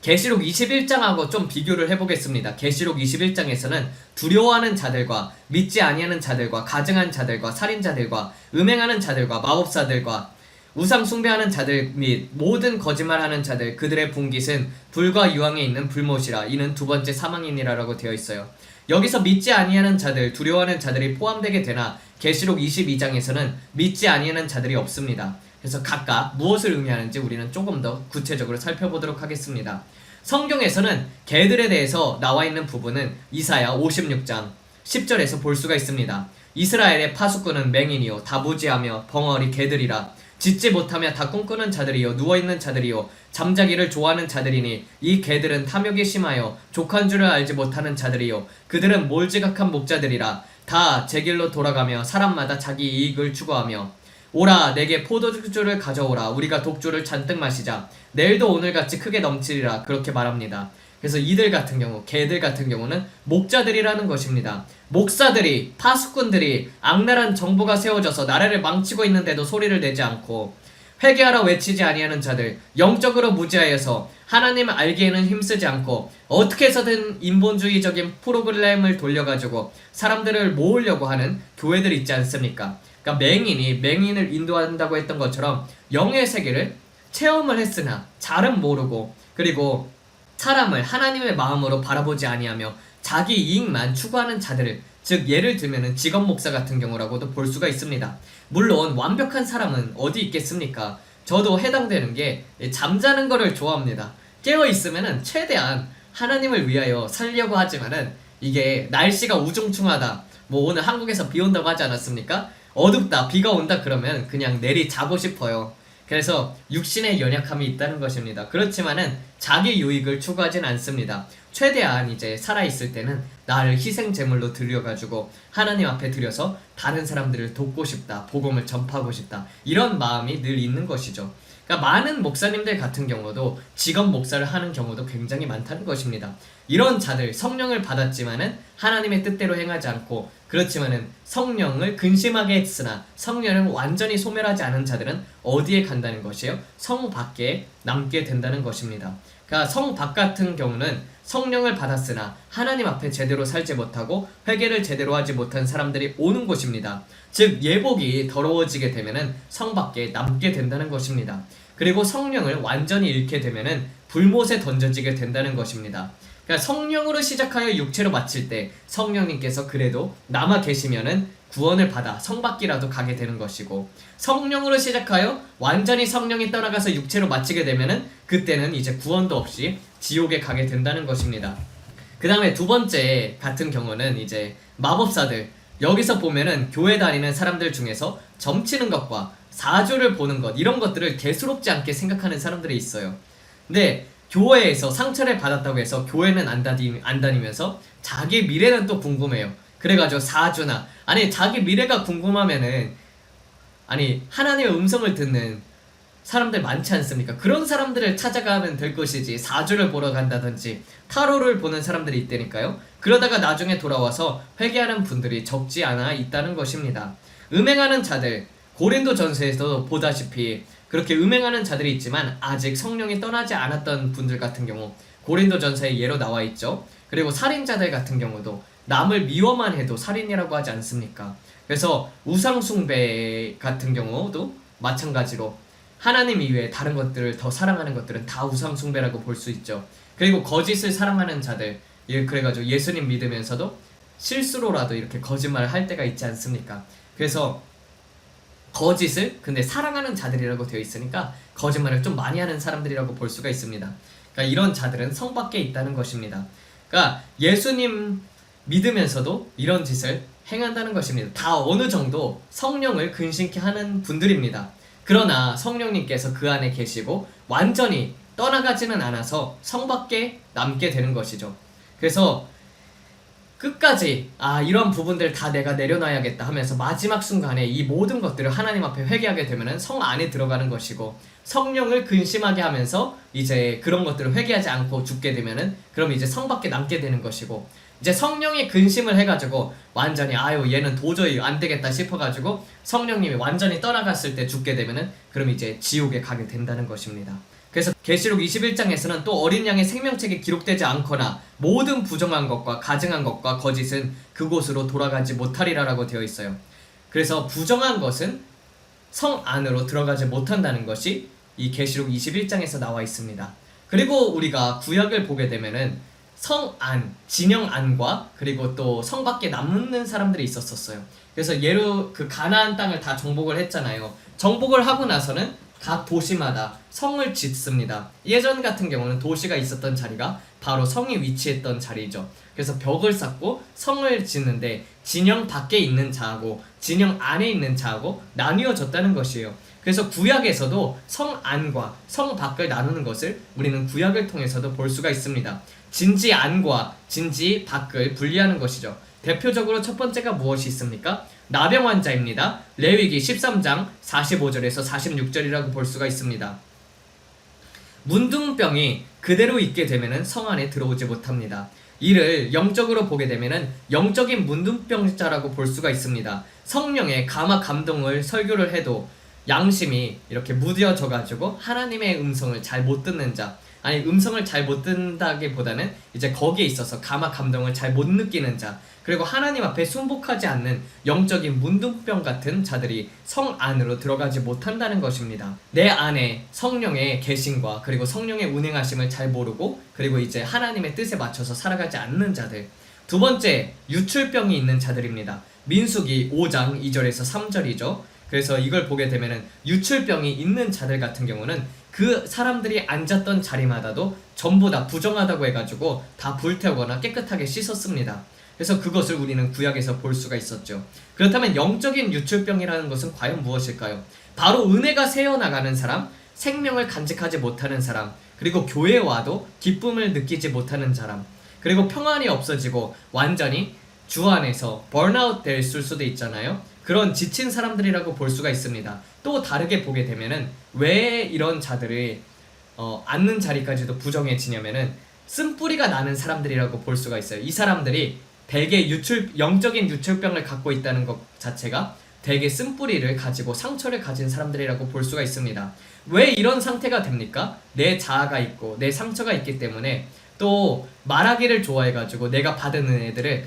계시록 21장하고 좀 비교를 해보겠습니다. 계시록 21장에서는 두려워하는 자들과 믿지 아니하는 자들과 가증한 자들과 살인자들과 음행하는 자들과 마법사들과 우상 숭배하는 자들 및 모든 거짓말하는 자들 그들의 분깃은 불과 유황에 있는 불못이라 이는 두 번째 사망이니라라고 되어 있어요. 여기서 믿지 아니하는 자들, 두려워하는 자들이 포함되게 되나 계시록 22장에서는 믿지 아니하는 자들이 없습니다. 그래서 각각 무엇을 의미하는지 우리는 조금 더 구체적으로 살펴보도록 하겠습니다. 성경에서는 개들에 대해서 나와 있는 부분은 이사야 56장 10절에서 볼 수가 있습니다. 이스라엘의 파수꾼은 맹인이요 다 무지하며 벙어리 개들이라. 짖지 못하며 다 꿈꾸는 자들이요 누워있는 자들이요 잠자기를 좋아하는 자들이니 이 개들은 탐욕이 심하여 족한 줄을 알지 못하는 자들이요 그들은 몰지각한 목자들이라. 다 제 길로 돌아가며 사람마다 자기 이익을 추구하며 오라 내게 포도주를 가져오라 우리가 독주를 잔뜩 마시자 내일도 오늘같이 크게 넘치리라 그렇게 말합니다. 그래서 이들 같은 경우 개들 같은 경우는 목자들이라는 것입니다. 목사들이 파수꾼들이 악랄한 정부가 세워져서 나라를 망치고 있는데도 소리를 내지 않고 회개하라 외치지 아니하는 자들 영적으로 무지하여서 하나님을 알기에는 힘쓰지 않고 어떻게 해서든 인본주의적인 프로그램을 돌려가지고 사람들을 모으려고 하는 교회들 있지 않습니까? 그러니까 맹인이 맹인을 인도한다고 했던 것처럼 영의 세계를 체험을 했으나 잘은 모르고 그리고 사람을 하나님의 마음으로 바라보지 아니하며 자기 이익만 추구하는 자들을 즉 예를 들면 직업 목사 같은 경우라고도 볼 수가 있습니다. 물론 완벽한 사람은 어디 있겠습니까? 저도 해당되는 게 잠자는 거를 좋아합니다. 깨어있으면 최대한 하나님을 위하여 살려고 하지만은 이게 날씨가 우중충하다 뭐 오늘 한국에서 비 온다고 하지 않았습니까? 어둡다 비가 온다 그러면 그냥 내리 자고 싶어요. 그래서 육신의 연약함이 있다는 것입니다. 그렇지만은 자기 유익을 추구하진 않습니다. 최대한 이제 살아있을 때는 나를 희생제물로 드려가지고 하나님 앞에 드려서 다른 사람들을 돕고 싶다, 복음을 전파하고 싶다 이런 마음이 늘 있는 것이죠. 그러니까 많은 목사님들 같은 경우도 직업 목사를 하는 경우도 굉장히 많다는 것입니다. 이런 자들 성령을 받았지만은 하나님의 뜻대로 행하지 않고 그렇지만은 성령을 근심하게 했으나 성령을 완전히 소멸하지 않은 자들은 어디에 간다는 것이에요? 성 밖에 남게 된다는 것입니다. 그러니까 성 밖 같은 경우는 성령을 받았으나 하나님 앞에 제대로 살지 못하고 회개를 제대로 하지 못한 사람들이 오는 곳입니다. 즉 예복이 더러워지게 되면은 성 밖에 남게 된다는 것입니다. 그리고 성령을 완전히 잃게 되면은 불못에 던져지게 된다는 것입니다. 그러니까 성령으로 시작하여 육체로 마칠 때 성령님께서 그래도 남아 계시면은 구원을 받아 성 밖이라도 가게 되는 것이고 성령으로 시작하여 완전히 성령이 떠나가서 육체로 마치게 되면은 그때는 이제 구원도 없이 지옥에 가게 된다는 것입니다. 그 다음에 두 번째 같은 경우는 이제 마법사들 여기서 보면은 교회 다니는 사람들 중에서 점치는 것과 사주를 보는 것 이런 것들을 대수롭지 않게 생각하는 사람들이 있어요. 근데 교회에서 상처를 받았다고 해서 교회는 안 다니면서 자기 미래는 또 궁금해요. 그래가지고 사주나 아니 자기 미래가 궁금하면은 아니 하나님의 음성을 듣는 사람들 많지 않습니까? 그런 사람들을 찾아가면 될 것이지 사주를 보러 간다든지 타로를 보는 사람들이 있다니까요. 그러다가 나중에 돌아와서 회개하는 분들이 적지 않아 있다는 것입니다. 음행하는 자들, 고린도전서에서도 보다시피 그렇게 음행하는 자들이 있지만 아직 성령이 떠나지 않았던 분들 같은 경우 고린도전서에 예로 나와 있죠. 그리고 살인자들 같은 경우도 남을 미워만 해도 살인이라고 하지 않습니까? 그래서 우상숭배 같은 경우도 마찬가지로 하나님 이외에 다른 것들을 더 사랑하는 것들은 다 우상숭배라고 볼 수 있죠. 그리고 거짓을 사랑하는 자들, 그래가지고 예수님 믿으면서도 실수로라도 이렇게 거짓말을 할 때가 있지 않습니까? 그래서 거짓을 근데 사랑하는 자들이라고 되어 있으니까 거짓말을 좀 많이 하는 사람들이라고 볼 수가 있습니다. 그러니까 이런 자들은 성 밖에 있다는 것입니다. 그러니까 예수님 믿으면서도 이런 짓을 행한다는 것입니다. 다 어느 정도 성령을 근심케 하는 분들입니다. 그러나 성령님께서 그 안에 계시고 완전히 떠나가지는 않아서 성 밖에 남게 되는 것이죠. 그래서 끝까지 이런 부분들 다 내가 내려놔야겠다 하면서 마지막 순간에 이 모든 것들을 하나님 앞에 회개하게 되면은 성 안에 들어가는 것이고, 성령을 근심하게 하면서 이제 그런 것들을 회개하지 않고 죽게 되면은 그럼 이제 성 밖에 남게 되는 것이고, 이제 성령이 근심을 해가지고 완전히 얘는 도저히 안 되겠다 싶어가지고 성령님이 완전히 떠나갔을 때 죽게 되면은 그럼 이제 지옥에 가게 된다는 것입니다. 그래서 계시록 21장에서는 또 어린 양의 생명책에 기록되지 않거나 모든 부정한 것과 가증한 것과 거짓은 그곳으로 돌아가지 못하리라라고 되어 있어요. 그래서 부정한 것은 성 안으로 들어가지 못한다는 것이 이 계시록 21장에서 나와 있습니다. 그리고 우리가 구약을 보게 되면은 성 안, 진영 안과 그리고 또 성 밖에 남는 사람들이 있었어요. 그래서 예로 그 가나안 땅을 다 정복을 했잖아요. 정복을 하고 나서는 각 도시마다 성을 짓습니다. 예전 같은 경우는 도시가 있었던 자리가 바로 성이 위치했던 자리죠. 그래서 벽을 쌓고 성을 짓는데 진영 밖에 있는 자하고 진영 안에 있는 자하고 나뉘어졌다는 것이에요. 그래서 구약에서도 성 안과 성 밖을 나누는 것을 우리는 구약을 통해서도 볼 수가 있습니다. 진지 안과 진지 밖을 분리하는 것이죠. 대표적으로 첫 번째가 무엇이 있습니까? 나병 환자입니다. 레위기 13장 45절에서 46절이라고 볼 수가 있습니다. 문둥병이 그대로 있게 되면은 성 안에 들어오지 못합니다. 이를 영적으로 보게 되면은 영적인 문둥병자라고 볼 수가 있습니다. 성령의 감화 감동을 설교를 해도 양심이 이렇게 무뎌져 가지고 하나님의 음성을 잘 못 듣는 자, 아니 음성을 잘 못 듣는다기보다는 이제 거기에 있어서 감화 감동을 잘 못 느끼는 자, 그리고 하나님 앞에 순복하지 않는 영적인 문둥병 같은 자들이 성 안으로 들어가지 못한다는 것입니다. 내 안에 성령의 계심과 그리고 성령의 운행하심을 잘 모르고 그리고 이제 하나님의 뜻에 맞춰서 살아가지 않는 자들. 두 번째, 유출병이 있는 자들입니다. 민수기 5장 2절에서 3절이죠. 그래서 이걸 보게 되면은 유출병이 있는 자들 같은 경우는 그 사람들이 앉았던 자리마다도 전부 다 부정하다고 해가지고 다 불태우거나 깨끗하게 씻었습니다. 그래서 그것을 우리는 구약에서 볼 수가 있었죠. 그렇다면 영적인 유출병이라는 것은 과연 무엇일까요? 바로 은혜가 새어나가는 사람, 생명을 간직하지 못하는 사람, 그리고 교회에 와도 기쁨을 느끼지 못하는 사람, 그리고 평안이 없어지고 완전히 주 안에서 번아웃 될 수도 있잖아요. 그런 지친 사람들이라고 볼 수가 있습니다. 또 다르게 보게 되면은 왜 이런 자들이 앉는 자리까지도 부정해지냐면은 쓴뿌리가 나는 사람들이라고 볼 수가 있어요. 이 사람들이 대개 영적인 유출병을 갖고 있다는 것 자체가 대개 쓴뿌리를 가지고 상처를 가진 사람들이라고 볼 수가 있습니다. 왜 이런 상태가 됩니까? 내 자아가 있고 내 상처가 있기 때문에, 또 말하기를 좋아해가지고 내가 받은 은혜들을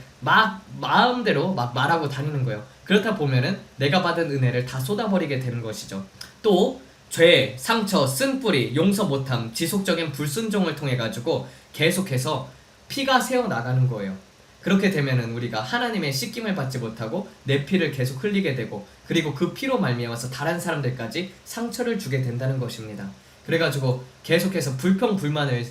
마음대로 말하고 다니는 거예요. 그렇다 보면은 내가 받은 은혜를 다 쏟아버리게 되는 것이죠. 또 죄, 상처, 쓴뿌리, 용서 못함, 지속적인 불순종을 통해 가지고 계속해서 피가 새어나가는 거예요. 그렇게 되면은 우리가 하나님의 씻김을 받지 못하고 내 피를 계속 흘리게 되고, 그리고 그 피로 말미암아서 다른 사람들까지 상처를 주게 된다는 것입니다. 그래가지고 계속해서 불평불만을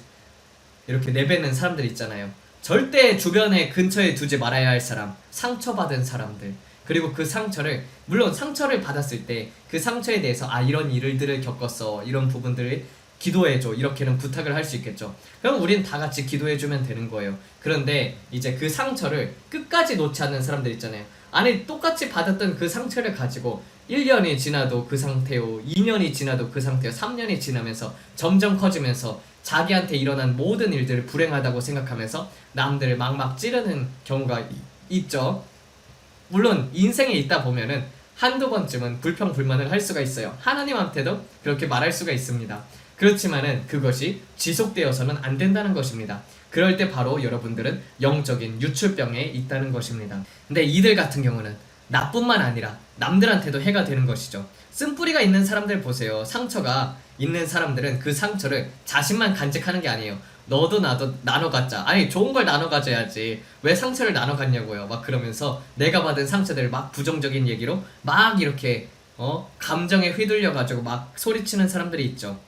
이렇게 내뱉는 사람들 있잖아요. 절대 주변에 근처에 두지 말아야 할 사람, 상처받은 사람들, 그리고 그 상처를, 물론 상처를 받았을 때 그 상처에 대해서 이런 일들을 겪었어, 이런 부분들을 기도해줘 이렇게는 부탁을 할 수 있겠죠. 그럼 우린 다 같이 기도해주면 되는 거예요. 그런데 이제 그 상처를 끝까지 놓지 않는 사람들 있잖아요. 아니 똑같이 받았던 그 상처를 가지고 1년이 지나도 그 상태요, 2년이 지나도 그 상태요, 3년이 지나면서 점점 커지면서 자기한테 일어난 모든 일들을 불행하다고 생각하면서 남들을 막막 찌르는 경우가 있죠. 물론 인생에 있다 보면은 한두 번쯤은 불평불만을 할 수가 있어요. 하나님한테도 그렇게 말할 수가 있습니다. 그렇지만은 그것이 지속되어서는 안 된다는 것입니다. 그럴 때 바로 여러분들은 영적인 유출병에 있다는 것입니다. 근데 이들 같은 경우는 나뿐만 아니라 남들한테도 해가 되는 것이죠. 쓴뿌리가 있는 사람들 보세요. 상처가 있는 사람들은 그 상처를 자신만 간직하는 게 아니에요. 너도 나도 나눠 갖자. 아니 좋은 걸 나눠 가져야지. 왜 상처를 나눠 갖냐고요. 막 그러면서 내가 받은 상처들을 막 부정적인 얘기로 막 이렇게 감정에 휘둘려 가지고 막 소리치는 사람들이 있죠.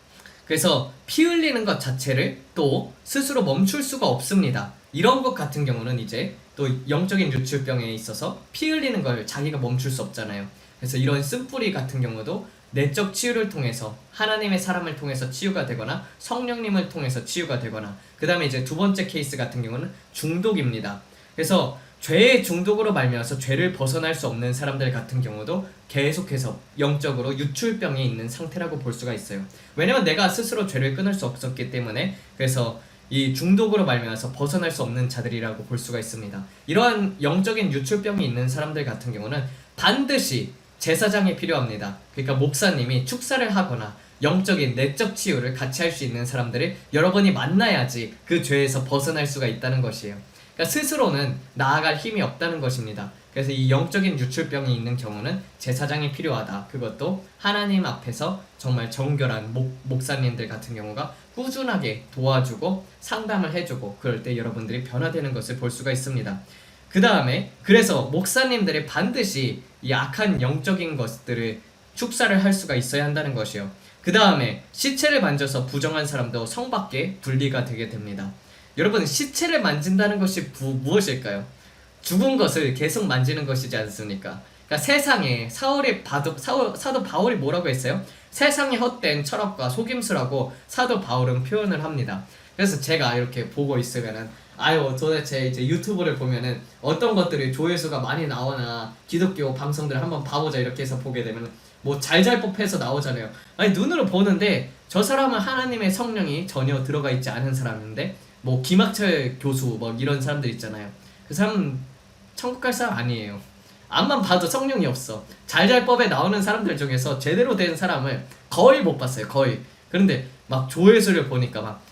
그래서 피 흘리는 것 자체를 또 스스로 멈출 수가 없습니다. 이런 것 같은 경우는 이제 또 영적인 유출병에 있어서 피 흘리는 걸 자기가 멈출 수 없잖아요. 그래서 이런 쓴뿌리 같은 경우도 내적 치유를 통해서 하나님의 사람을 통해서 치유가 되거나 성령님을 통해서 치유가 되거나, 그 다음에 이제 두 번째 케이스 같은 경우는 중독입니다. 그래서 죄의 중독으로 말미암아서 죄를 벗어날 수 없는 사람들 같은 경우도 계속해서 영적으로 유출병에 있는 상태라고 볼 수가 있어요. 왜냐면 내가 스스로 죄를 끊을 수 없었기 때문에. 그래서 이 중독으로 말미암아서 벗어날 수 없는 자들이라고 볼 수가 있습니다. 이러한 영적인 유출병이 있는 사람들 같은 경우는 반드시 제사장이 필요합니다. 그러니까 목사님이 축사를 하거나 영적인 내적 치유를 같이 할 수 있는 사람들을 여러분이 만나야지 그 죄에서 벗어날 수가 있다는 것이에요. 그러니까 스스로는 나아갈 힘이 없다는 것입니다. 그래서 이 영적인 유출병이 있는 경우는 제사장이 필요하다. 그것도 하나님 앞에서 정말 정결한 목사님들 같은 경우가 꾸준하게 도와주고 상담을 해주고, 그럴 때 여러분들이 변화되는 것을 볼 수가 있습니다. 그 다음에 그래서 목사님들이 반드시 이 악한 영적인 것들을 축사를 할 수가 있어야 한다는 것이요. 그 다음에 시체를 만져서 부정한 사람도 성 밖에 분리가 되게 됩니다. 여러분, 시체를 만진다는 것이 무엇일까요? 죽은 것을 계속 만지는 것이지 않습니까? 그러니까 세상에 사도 바울이 뭐라고 했어요? 세상의 헛된 철학과 속임수라고 사도 바울은 표현을 합니다. 그래서 제가 이렇게 보고 있으면은 도대체 이제 유튜브를 보면은 어떤 것들이 조회수가 많이 나오나 기독교 방송들을 한번 봐보자 이렇게 해서 보게 되면 뭐 잘잘법해서 나오잖아요. 아니 눈으로 보는데 저 사람은 하나님의 성령이 전혀 들어가 있지 않은 사람인데, 뭐 김학철 교수 뭐 이런 사람들 있잖아요. 그 사람은 천국 갈 사람 아니에요. 앞만 봐도 성령이 없어. 잘잘법에 나오는 사람들 중에서 제대로 된 사람을 거의 못 봤어요. 거의. 그런데 막 조회수를 보니까 막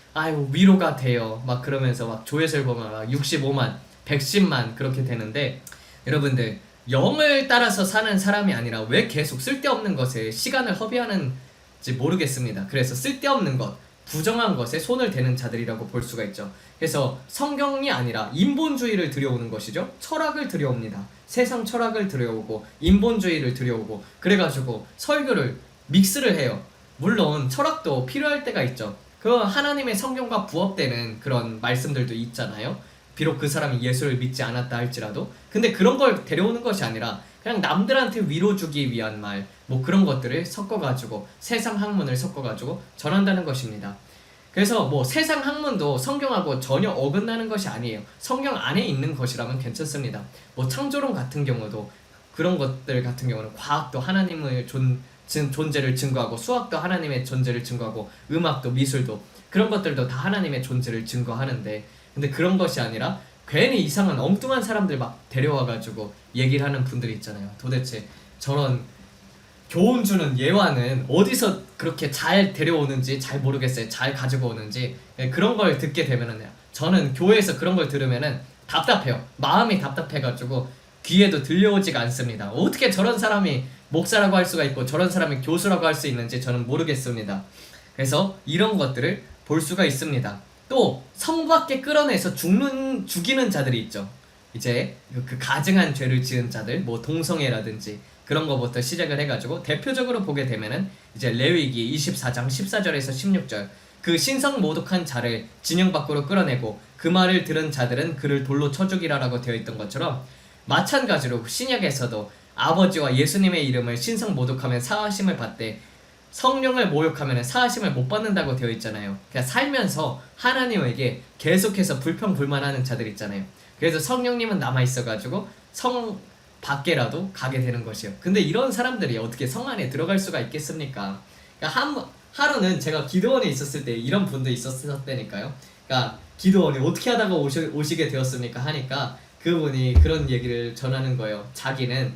위로가 돼요. 막 그러면서 막 조회수를 보면 막 65만, 110만 그렇게 되는데, 여러분들 영을 따라서 사는 사람이 아니라 왜 계속 쓸데없는 것에 시간을 허비하는지 모르겠습니다. 그래서 쓸데없는 것, 부정한 것에 손을 대는 자들이라고 볼 수가 있죠. 그래서 성경이 아니라 인본주의를 들여오는 것이죠. 철학을 들여옵니다. 세상 철학을 들여오고 인본주의를 들여오고, 그래가지고 설교를 믹스를 해요. 물론 철학도 필요할 때가 있죠. 그 하나님의 성경과 부합되는 그런 말씀들도 있잖아요. 비록 그 사람이 예수를 믿지 않았다 할지라도. 근데 그런 걸 데려오는 것이 아니라 그냥 남들한테 위로 주기 위한 말, 뭐 그런 것들을 섞어가지고 세상 학문을 섞어가지고 전한다는 것입니다. 그래서 뭐 세상 학문도 성경하고 전혀 어긋나는 것이 아니에요. 성경 안에 있는 것이라면 괜찮습니다. 뭐 창조론 같은 경우도 그런 것들 같은 경우는 과학도 하나님의 존재를 증거하고, 수학도 하나님의 존재를 증거하고, 음악도 미술도 그런 것들도 다 하나님의 존재를 증거하는데, 근데 그런 것이 아니라 괜히 이상한 엉뚱한 사람들 막 데려와가지고 얘기를 하는 분들이 있잖아요. 도대체 저런 교훈 주는 예화는 어디서 그렇게 잘 데려오는지 잘 모르겠어요. 잘 가지고 오는지. 그런 걸 듣게 되면은 저는 교회에서 그런 걸 들으면은 답답해요. 마음이 답답해가지고 귀에도 들려오지가 않습니다. 어떻게 저런 사람이 목사라고 할 수가 있고 저런 사람이 교수라고 할 수 있는지 저는 모르겠습니다. 그래서 이런 것들을 볼 수가 있습니다. 또 성 밖에 끌어내서 죽이는 자들이 있죠. 이제 그 가증한 죄를 지은 자들, 뭐 동성애라든지 그런 거부터 시작을 해가지고 대표적으로 보게 되면은 이제 레위기 24장 14절에서 16절, 그 신성 모독한 자를 진영 밖으로 끌어내고 그 말을 들은 자들은 그를 돌로 쳐 죽이라라고 되어 있던 것처럼, 마찬가지로 신약에서도 아버지와 예수님의 이름을 신성 모독하면 사하심을 받되 성령을 모욕하면 사하심을 못 받는다고 되어 있잖아요. 그냥 살면서 하나님에게 계속해서 불평불만하는 자들 있잖아요. 그래서 성령님은 남아있어가지고 성 밖에라도 가게 되는 것이요. 근데 이런 사람들이 어떻게 성 안에 들어갈 수가 있겠습니까? 그러니까 하루는 제가 기도원에 있었을 때 이런 분도 있었다니까요. 그러니까 기도원에 어떻게 하다가 오시게 되었습니까? 하니까 그분이 그런 얘기를 전하는 거예요. 자기는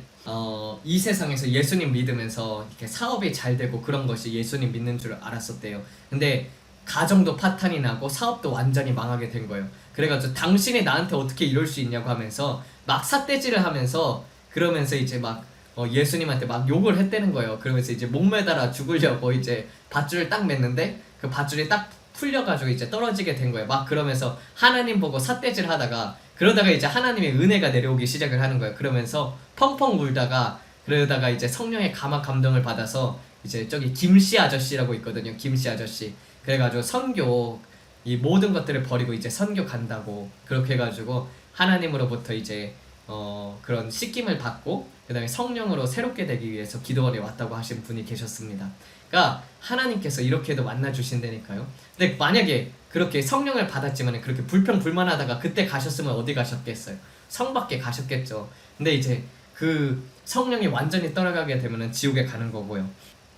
이 세상에서 예수님 믿으면서 이렇게 사업이 잘 되고 그런 것이 예수님 믿는 줄 알았었대요. 근데 가정도 파탄이 나고 사업도 완전히 망하게 된 거예요. 그래가지고 당신이 나한테 어떻게 이럴 수 있냐고 하면서 막 삿대질을 하면서 그러면서 이제 막 예수님한테 막 욕을 했다는 거예요. 그러면서 이제 목매달아 죽으려고 이제 밧줄을 딱 맸는데 그 밧줄이 딱 풀려가지고 이제 떨어지게 된 거예요. 막 그러면서 하나님 보고 삿대질 하다가 그러다가 이제 하나님의 은혜가 내려오기 시작을 하는 거예요. 그러면서 펑펑 울다가 그러다가 이제 성령의 감화 감동을 받아서 이제 저기 김씨 아저씨라고 있거든요. 김씨 아저씨. 그래가지고 선교 이 모든 것들을 버리고 이제 선교 간다고 그렇게 해가지고 하나님으로부터 이제 그런 씻김을 받고 그 다음에 성령으로 새롭게 되기 위해서 기도원에 왔다고 하신 분이 계셨습니다. 그러니까 하나님께서 이렇게도 만나주신다니까요. 근데 만약에 그렇게 성령을 받았지만 그렇게 불평불만하다가 그때 가셨으면 어디 가셨겠어요? 성 밖에 가셨겠죠. 근데 이제 그 성령이 완전히 떠나가게 되면 지옥에 가는 거고요.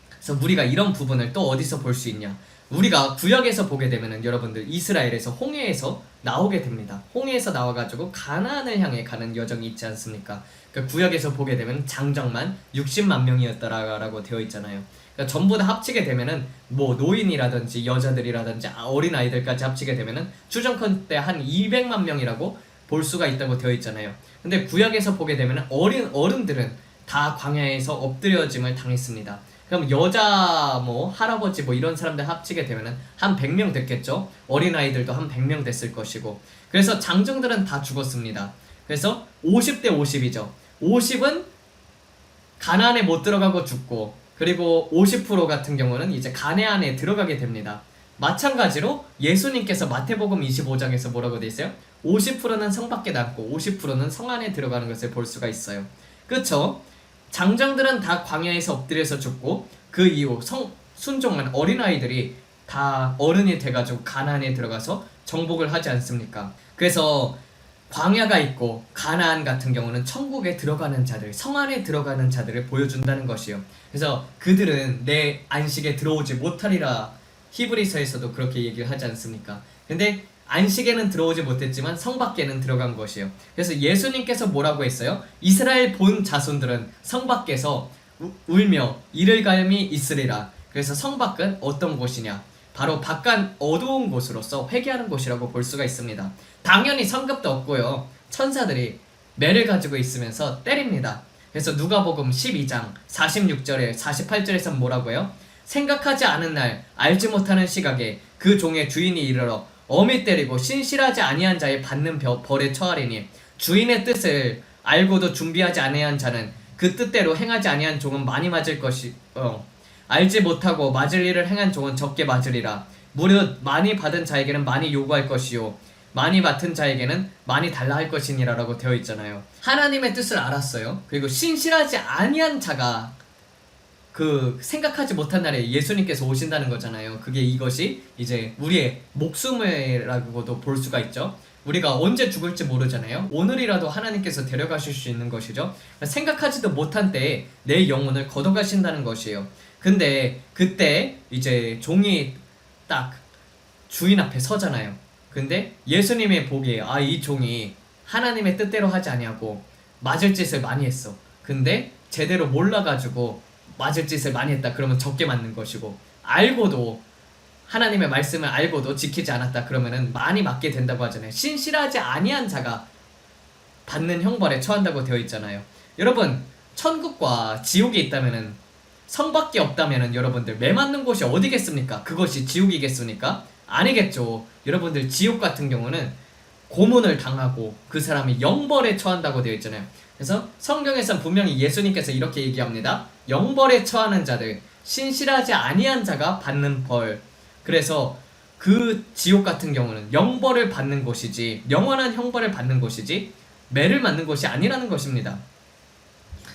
그래서 우리가 이런 부분을 또 어디서 볼 수 있냐? 우리가 구약에서 보게 되면은 여러분들 이스라엘에서 홍해에서 나오게 됩니다. 홍해에서 나와가지고 가나안을 향해 가는 여정이 있지 않습니까? 그러니까 구약에서 보게 되면 장정만 60만 명이었다라고 되어 있잖아요. 그러니까 전부 다 합치게 되면은 뭐 노인이라든지 여자들이라든지 어린 아이들까지 합치게 되면은 추정컨대 한 200만 명이라고 볼 수가 있다고 되어 있잖아요. 근데 구약에서 보게 되면은 어른들은 다 광야에서 엎드려짐을 당했습니다. 그럼 여자 뭐 할아버지 뭐 이런 사람들 합치게 되면은 한 100명 됐겠죠. 어린아이들도 한 100명 됐을 것이고. 그래서 장정들은 다 죽었습니다. 그래서 50대 50이죠 50은 가나안에 못 들어가고 죽고, 그리고 50% 같은 경우는 이제 가나안에 들어가게 됩니다. 마찬가지로 예수님께서 마태복음 25장에서 뭐라고 돼 있어요? 50%는 성 밖에 남고 50%는 성 안에 들어가는 것을 볼 수가 있어요. 그쵸? 장정들은 다 광야에서 엎드려서 죽고 그 이후 순종한 어린아이들이 다 어른이 돼가지고 가나안에 들어가서 정복을 하지 않습니까? 그래서 광야가 있고 가나안 같은 경우는 천국에 들어가는 자들, 성 안에 들어가는 자들을 보여준다는 것이요. 그래서 그들은 내 안식에 들어오지 못하리라 히브리서에서도 그렇게 얘기를 하지 않습니까? 근데 안식에는 들어오지 못했지만 성 밖에는 들어간 것이에요. 그래서 예수님께서 뭐라고 했어요? 이스라엘 본 자손들은 성 밖에서 울며 이를 갈미 있으리라. 그래서 성 밖은 어떤 곳이냐? 바로 바깥 어두운 곳으로서 회개하는 곳이라고 볼 수가 있습니다. 당연히 성급도 없고요. 천사들이 매를 가지고 있으면서 때립니다. 그래서 누가복음 12장 46절에 48절에서 뭐라고요? 생각하지 않은 날 알지 못하는 시각에 그 종의 주인이 이르러 엄히 때리고 신실하지 아니한 자의 받는 벌에 처하리니 주인의 뜻을 알고도 준비하지 아니한 자는 그 뜻대로 행하지 아니한 종은 많이 맞을 것이 알지 못하고 맞을 일을 행한 종은 적게 맞으리라. 무릇 많이 받은 자에게는 많이 요구할 것이요 많이 맡은 자에게는 많이 달라 할 것이니라 라고 되어 있잖아요. 하나님의 뜻을 알았어요. 그리고 신실하지 아니한 자가 그 생각하지 못한 날에 예수님께서 오신다는 거잖아요. 그게 이것이 이제 우리의 목숨이라고도 볼 수가 있죠. 우리가 언제 죽을지 모르잖아요. 오늘이라도 하나님께서 데려가실 수 있는 것이죠. 생각하지도 못한 때에 내 영혼을 걷어가신다는 것이에요. 근데 그때 이제 종이 딱 주인 앞에 서잖아요. 근데 예수님의 보기에 이 종이 하나님의 뜻대로 하지 아니하고 맞을 짓을 많이 했어. 근데 제대로 몰라가지고 맞을 짓을 많이 했다. 그러면 적게 맞는 것이고, 알고도 하나님의 말씀을 알고도 지키지 않았다. 그러면은 많이 맞게 된다고 하잖아요. 신실하지 아니한 자가 받는 형벌에 처한다고 되어 있잖아요. 여러분, 천국과 지옥이 있다면은 성밖에 없다면은 여러분들 매 맞는 곳이 어디겠습니까? 그것이 지옥이겠습니까? 아니겠죠. 여러분들 지옥 같은 경우는 고문을 당하고 그 사람이 영벌에 처한다고 되어 있잖아요. 그래서 성경에서 분명히 예수님께서 이렇게 얘기합니다. 영벌에 처하는 자들, 신실하지 아니한 자가 받는 벌. 그래서 그 지옥 같은 경우는 영벌을 받는 곳이지, 영원한 형벌을 받는 곳이지 매를 맞는 곳이 아니라는 것입니다.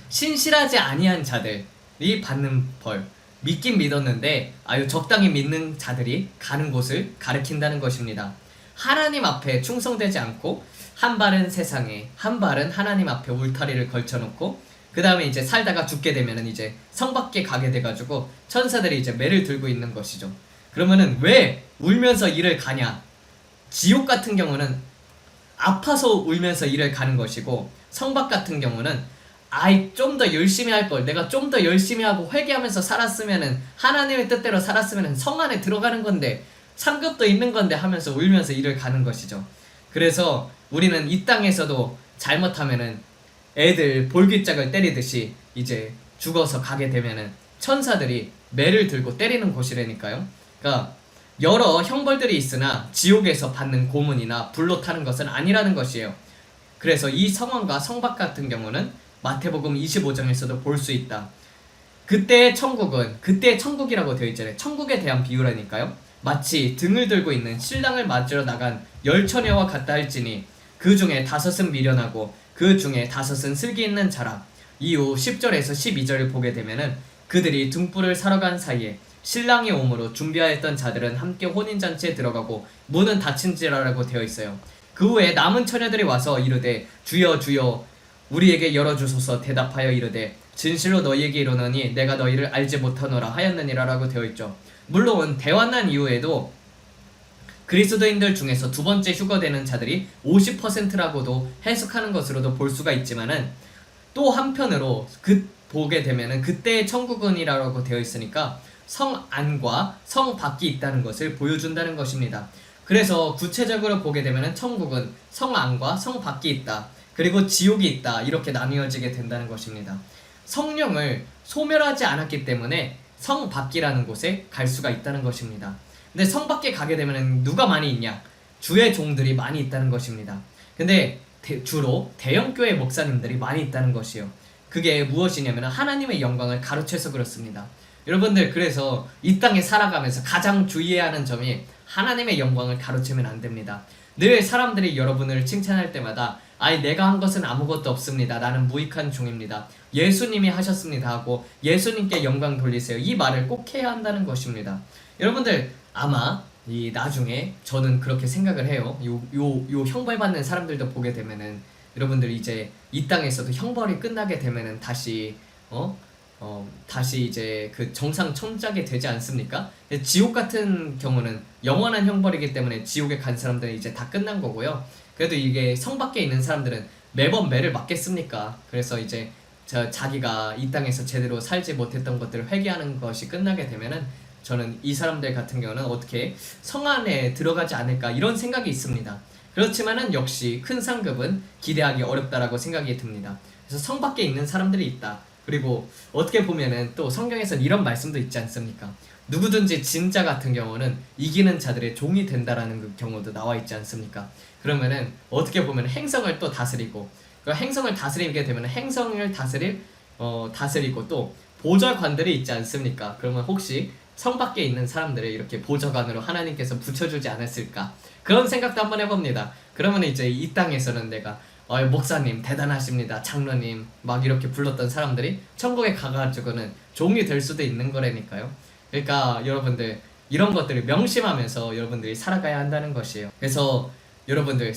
신실하지 아니한 자들이 받는 벌. 믿긴 믿었는데 아유 적당히 믿는 자들이 가는 곳을 가리킨다는 것입니다. 하나님 앞에 충성되지 않고 한 발은 세상에 한 발은 하나님 앞에 울타리를 걸쳐놓고 그 다음에 이제 살다가 죽게 되면은 이제 성 밖에 가게 돼가지고 천사들이 이제 매를 들고 있는 것이죠. 그러면은 왜 울면서 일을 가냐? 지옥 같은 경우는 아파서 울면서 일을 가는 것이고 성밖 같은 경우는 아이 좀 더 열심히 할 걸, 내가 좀 더 열심히 하고 회개하면서 살았으면은 하나님의 뜻대로 살았으면은 성 안에 들어가는 건데 상급도 있는 건데 하면서 울면서 일을 가는 것이죠. 그래서 우리는 이 땅에서도 잘못하면은 애들 볼기짝을 때리듯이 이제 죽어서 가게 되면은 천사들이 매를 들고 때리는 곳이라니까요. 그러니까 여러 형벌들이 있으나 지옥에서 받는 고문이나 불로 타는 것은 아니라는 것이에요. 그래서 이 상황과 성밖 같은 경우는 마태복음 25장에서도 볼 수 있다. 그때의 천국은, 그때의 천국이라고 되어 있잖아요. 천국에 대한 비유라니까요. 마치 등을 들고 있는 신랑을 맞으러 나간 10처녀와 같다 할지니 그 중에 5은 미련하고 그 중에 5은 슬기 있는 자라. 이후 10절에서 12절을 보게 되면은 그들이 등불을 사러 간 사이에 신랑이 오므로 준비하였던 자들은 함께 혼인잔치에 들어가고 문은 닫힌지라라고 되어 있어요. 그 후에 남은 처녀들이 와서 이르되 주여 주여 우리에게 열어주소서 대답하여 이르되 진실로 너희에게 이르노니 내가 너희를 알지 못하노라 하였느니라 라고 되어 있죠. 물론 대환난 이후에도 그리스도인들 중에서 두 번째 휴거되는 자들이 50%라고도 해석하는 것으로도 볼 수가 있지만은 또 한편으로 보게 되면은 그때의 천국은이라고 되어 있으니까 성 안과 성 밖이 있다는 것을 보여준다는 것입니다. 그래서 구체적으로 보게 되면은 천국은 성 안과 성 밖이 있다. 그리고 지옥이 있다. 이렇게 나뉘어지게 된다는 것입니다. 성령을 소멸하지 않았기 때문에 성 밖이라는 곳에 갈 수가 있다는 것입니다. 근데 성 밖에 가게 되면 누가 많이 있냐? 주의 종들이 많이 있다는 것입니다. 근데 주로 대형교회 목사님들이 많이 있다는 것이요. 그게 무엇이냐면 하나님의 영광을 가로채서 그렇습니다. 여러분들 그래서 이 땅에 살아가면서 가장 주의해야 하는 점이 하나님의 영광을 가로채면 안 됩니다. 늘 사람들이 여러분을 칭찬할 때마다 아이 내가 한 것은 아무것도 없습니다. 나는 무익한 종입니다. 예수님이 하셨습니다 하고 예수님께 영광 돌리세요. 이 말을 꼭 해야 한다는 것입니다. 여러분들 아마 이 나중에 저는 그렇게 생각을 해요. 요 형벌 받는 사람들도 보게 되면은 여러분들 이제 이 땅에서도 형벌이 끝나게 되면은 다시 다시 이제 그 정상 천작이 되지 않습니까? 지옥 같은 경우는 영원한 형벌이기 때문에 지옥에 간 사람들은 이제 다 끝난 거고요. 그래도 이게 성 밖에 있는 사람들은 매번 매를 맞겠습니까? 그래서 이제 자기가 이 땅에서 제대로 살지 못했던 것들을 회개하는 것이 끝나게 되면은 저는 이 사람들 같은 경우는 어떻게 성 안에 들어가지 않을까 이런 생각이 있습니다. 그렇지만은 역시 큰 상급은 기대하기 어렵다라고 생각이 듭니다. 그래서 성 밖에 있는 사람들이 있다. 그리고 어떻게 보면은 또 성경에서는 이런 말씀도 있지 않습니까? 누구든지 진짜 같은 경우는 이기는 자들의 종이 된다라는 그 경우도 나와 있지 않습니까? 그러면은 어떻게 보면 행성을 또 다스리고 그 행성을 다스리게 되면 행성을 다스리고 또 보좌관들이 있지 않습니까? 그러면 혹시 성 밖에 있는 사람들을 이렇게 보좌관으로 하나님께서 붙여주지 않았을까? 그런 생각도 한번 해봅니다. 그러면 이제 이 땅에서는 내가 목사님 대단하십니다. 장로님 막 이렇게 불렀던 사람들이 천국에 가가지고는 종이 될 수도 있는 거라니까요. 그러니까 여러분들 이런 것들을 명심하면서 여러분들이 살아가야 한다는 것이에요. 그래서 여러분들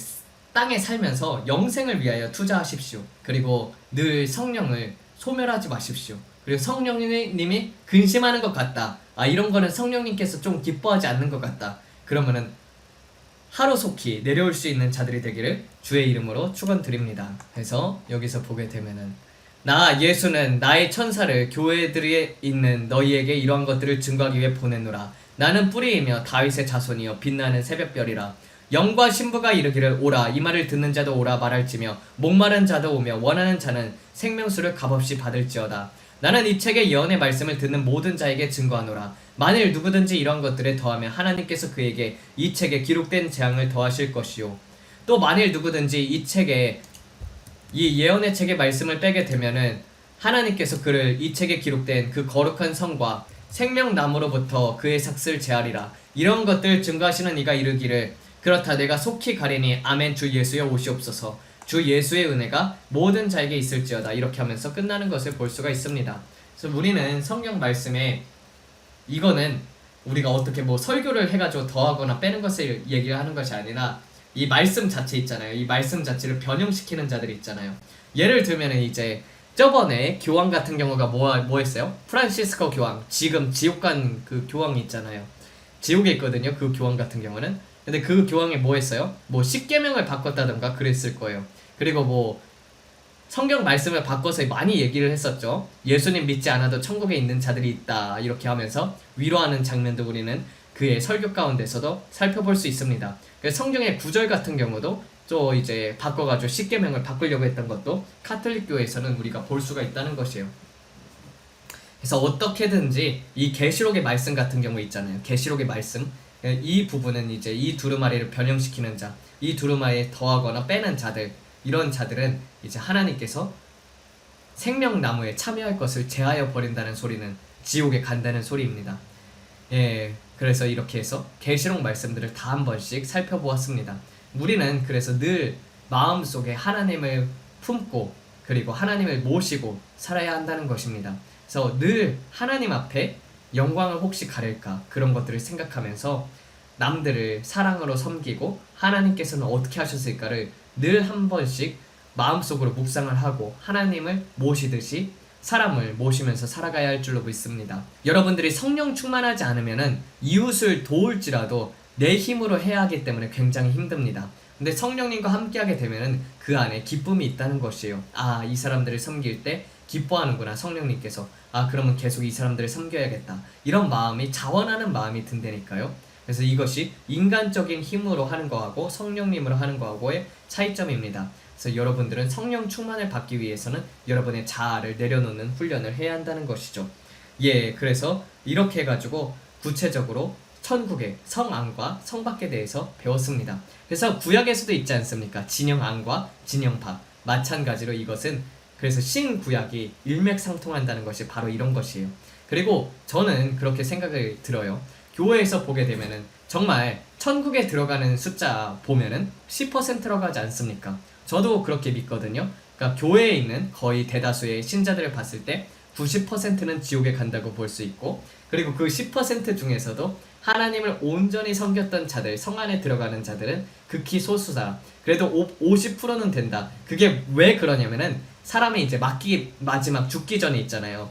땅에 살면서 영생을 위하여 투자하십시오. 그리고 늘 성령을 소멸하지 마십시오. 그리고 성령님이 근심하는 것 같다. 이런 거는 성령님께서 좀 기뻐하지 않는 것 같다. 그러면은 하루속히 내려올 수 있는 자들이 되기를 주의 이름으로 축원드립니다. 그래서 여기서 보게 되면은 나 예수는 나의 천사를 교회들에 있는 너희에게 이러한 것들을 증거하기 위해 보내노라. 나는 뿌리이며 다윗의 자손이여 빛나는 새벽별이라. 영과 신부가 이르기를 오라. 이 말을 듣는 자도 오라 말할지며 목마른 자도 오며 원하는 자는 생명수를 값없이 받을지어다. 나는 이 책의 예언의 말씀을 듣는 모든 자에게 증거하노라. 만일 누구든지 이런 것들에 더하면 하나님께서 그에게 이 책에 기록된 재앙을 더하실 것이요. 또 만일 누구든지 이 예언의 책의 말씀을 빼게 되면은 하나님께서 그를 이 책에 기록된 그 거룩한 성과 생명나무로부터 그의 삭슬 제하리라. 이런 것들 증거하시는 이가 이르기를 그렇다 내가 속히 가리니 아멘 주 예수여 오시옵소서. 주 예수의 은혜가 모든 자에게 있을지어다. 이렇게 하면서 끝나는 것을 볼 수가 있습니다. 그래서 우리는 성경 말씀에 이거는 우리가 어떻게 뭐 설교를 해가지고 더하거나 빼는 것을 얘기를 하는 것이 아니라 이 말씀 자체 있잖아요. 이 말씀 자체를 변형시키는 자들이 있잖아요. 예를 들면은 이제 저번에 교황 같은 경우가 뭐 했어요? 프란시스코 교황, 지금 지옥 간 그 교황이 있잖아요. 지옥에 있거든요. 그 교황 같은 경우는. 근데 그 교황이 뭐 했어요? 뭐 십계명을 바꿨다던가 그랬을 거예요. 그리고 뭐 성경 말씀을 바꿔서 많이 얘기를 했었죠. 예수님 믿지 않아도 천국에 있는 자들이 있다 이렇게 하면서 위로하는 장면도 우리는 그의 설교 가운데서도 살펴볼 수 있습니다. 그래서 성경의 구절 같은 경우도 또 이제 바꿔가지고 십계명을 바꾸려고 했던 것도 카톨릭 교회에서는 우리가 볼 수가 있다는 것이에요. 그래서 어떻게든지 이 계시록의 말씀 같은 경우 있잖아요. 계시록의 말씀 이 부분은 이제 이 두루마리를 변형시키는 자, 이 두루마리에 더하거나 빼는 자들, 이런 자들은 이제 하나님께서 생명나무에 참여할 것을 제하여 버린다는 소리는 지옥에 간다는 소리입니다. 예, 그래서 이렇게 해서 계시록 말씀들을 다 한 번씩 살펴보았습니다. 우리는 그래서 늘 마음속에 하나님을 품고 그리고 하나님을 모시고 살아야 한다는 것입니다. 그래서 늘 하나님 앞에 영광을 혹시 가릴까 그런 것들을 생각하면서 남들을 사랑으로 섬기고 하나님께서는 어떻게 하셨을까를 늘 한 번씩 마음속으로 묵상을 하고 하나님을 모시듯이 사람을 모시면서 살아가야 할 줄로 믿습니다. 여러분들이 성령 충만하지 않으면은 이웃을 도울지라도 내 힘으로 해야 하기 때문에 굉장히 힘듭니다. 근데 성령님과 함께하게 되면은 그 안에 기쁨이 있다는 것이에요. 아, 이 사람들을 섬길 때 기뻐하는구나 성령님께서. 아, 그러면 계속 이 사람들을 섬겨야겠다. 이런 마음이 자원하는 마음이 든다니까요. 그래서 이것이 인간적인 힘으로 하는 거하고 성령님으로 하는 거하고의 차이점입니다. 그래서 여러분들은 성령 충만을 받기 위해서는 여러분의 자아를 내려놓는 훈련을 해야 한다는 것이죠. 예, 그래서 이렇게 해가지고 구체적으로 천국의 성안과 성밖에 대해서 배웠습니다. 그래서 구약에서도 있지 않습니까? 진영안과 진영밖. 마찬가지로 이것은 그래서 신구약이 일맥상통한다는 것이 바로 이런 것이에요. 그리고 저는 그렇게 생각을 들어요. 교회에서 보게 되면은 정말 천국에 들어가는 숫자 보면은 10%라고 하지 않습니까? 저도 그렇게 믿거든요. 그러니까 교회에 있는 거의 대다수의 신자들을 봤을 때 90%는 지옥에 간다고 볼 수 있고, 그리고 그 10% 중에서도 하나님을 온전히 섬겼던 자들, 성 안에 들어가는 자들은 극히 소수다. 그래도 50%는 된다. 그게 왜 그러냐면은 사람이 이제 마지막 죽기 전에 있잖아요.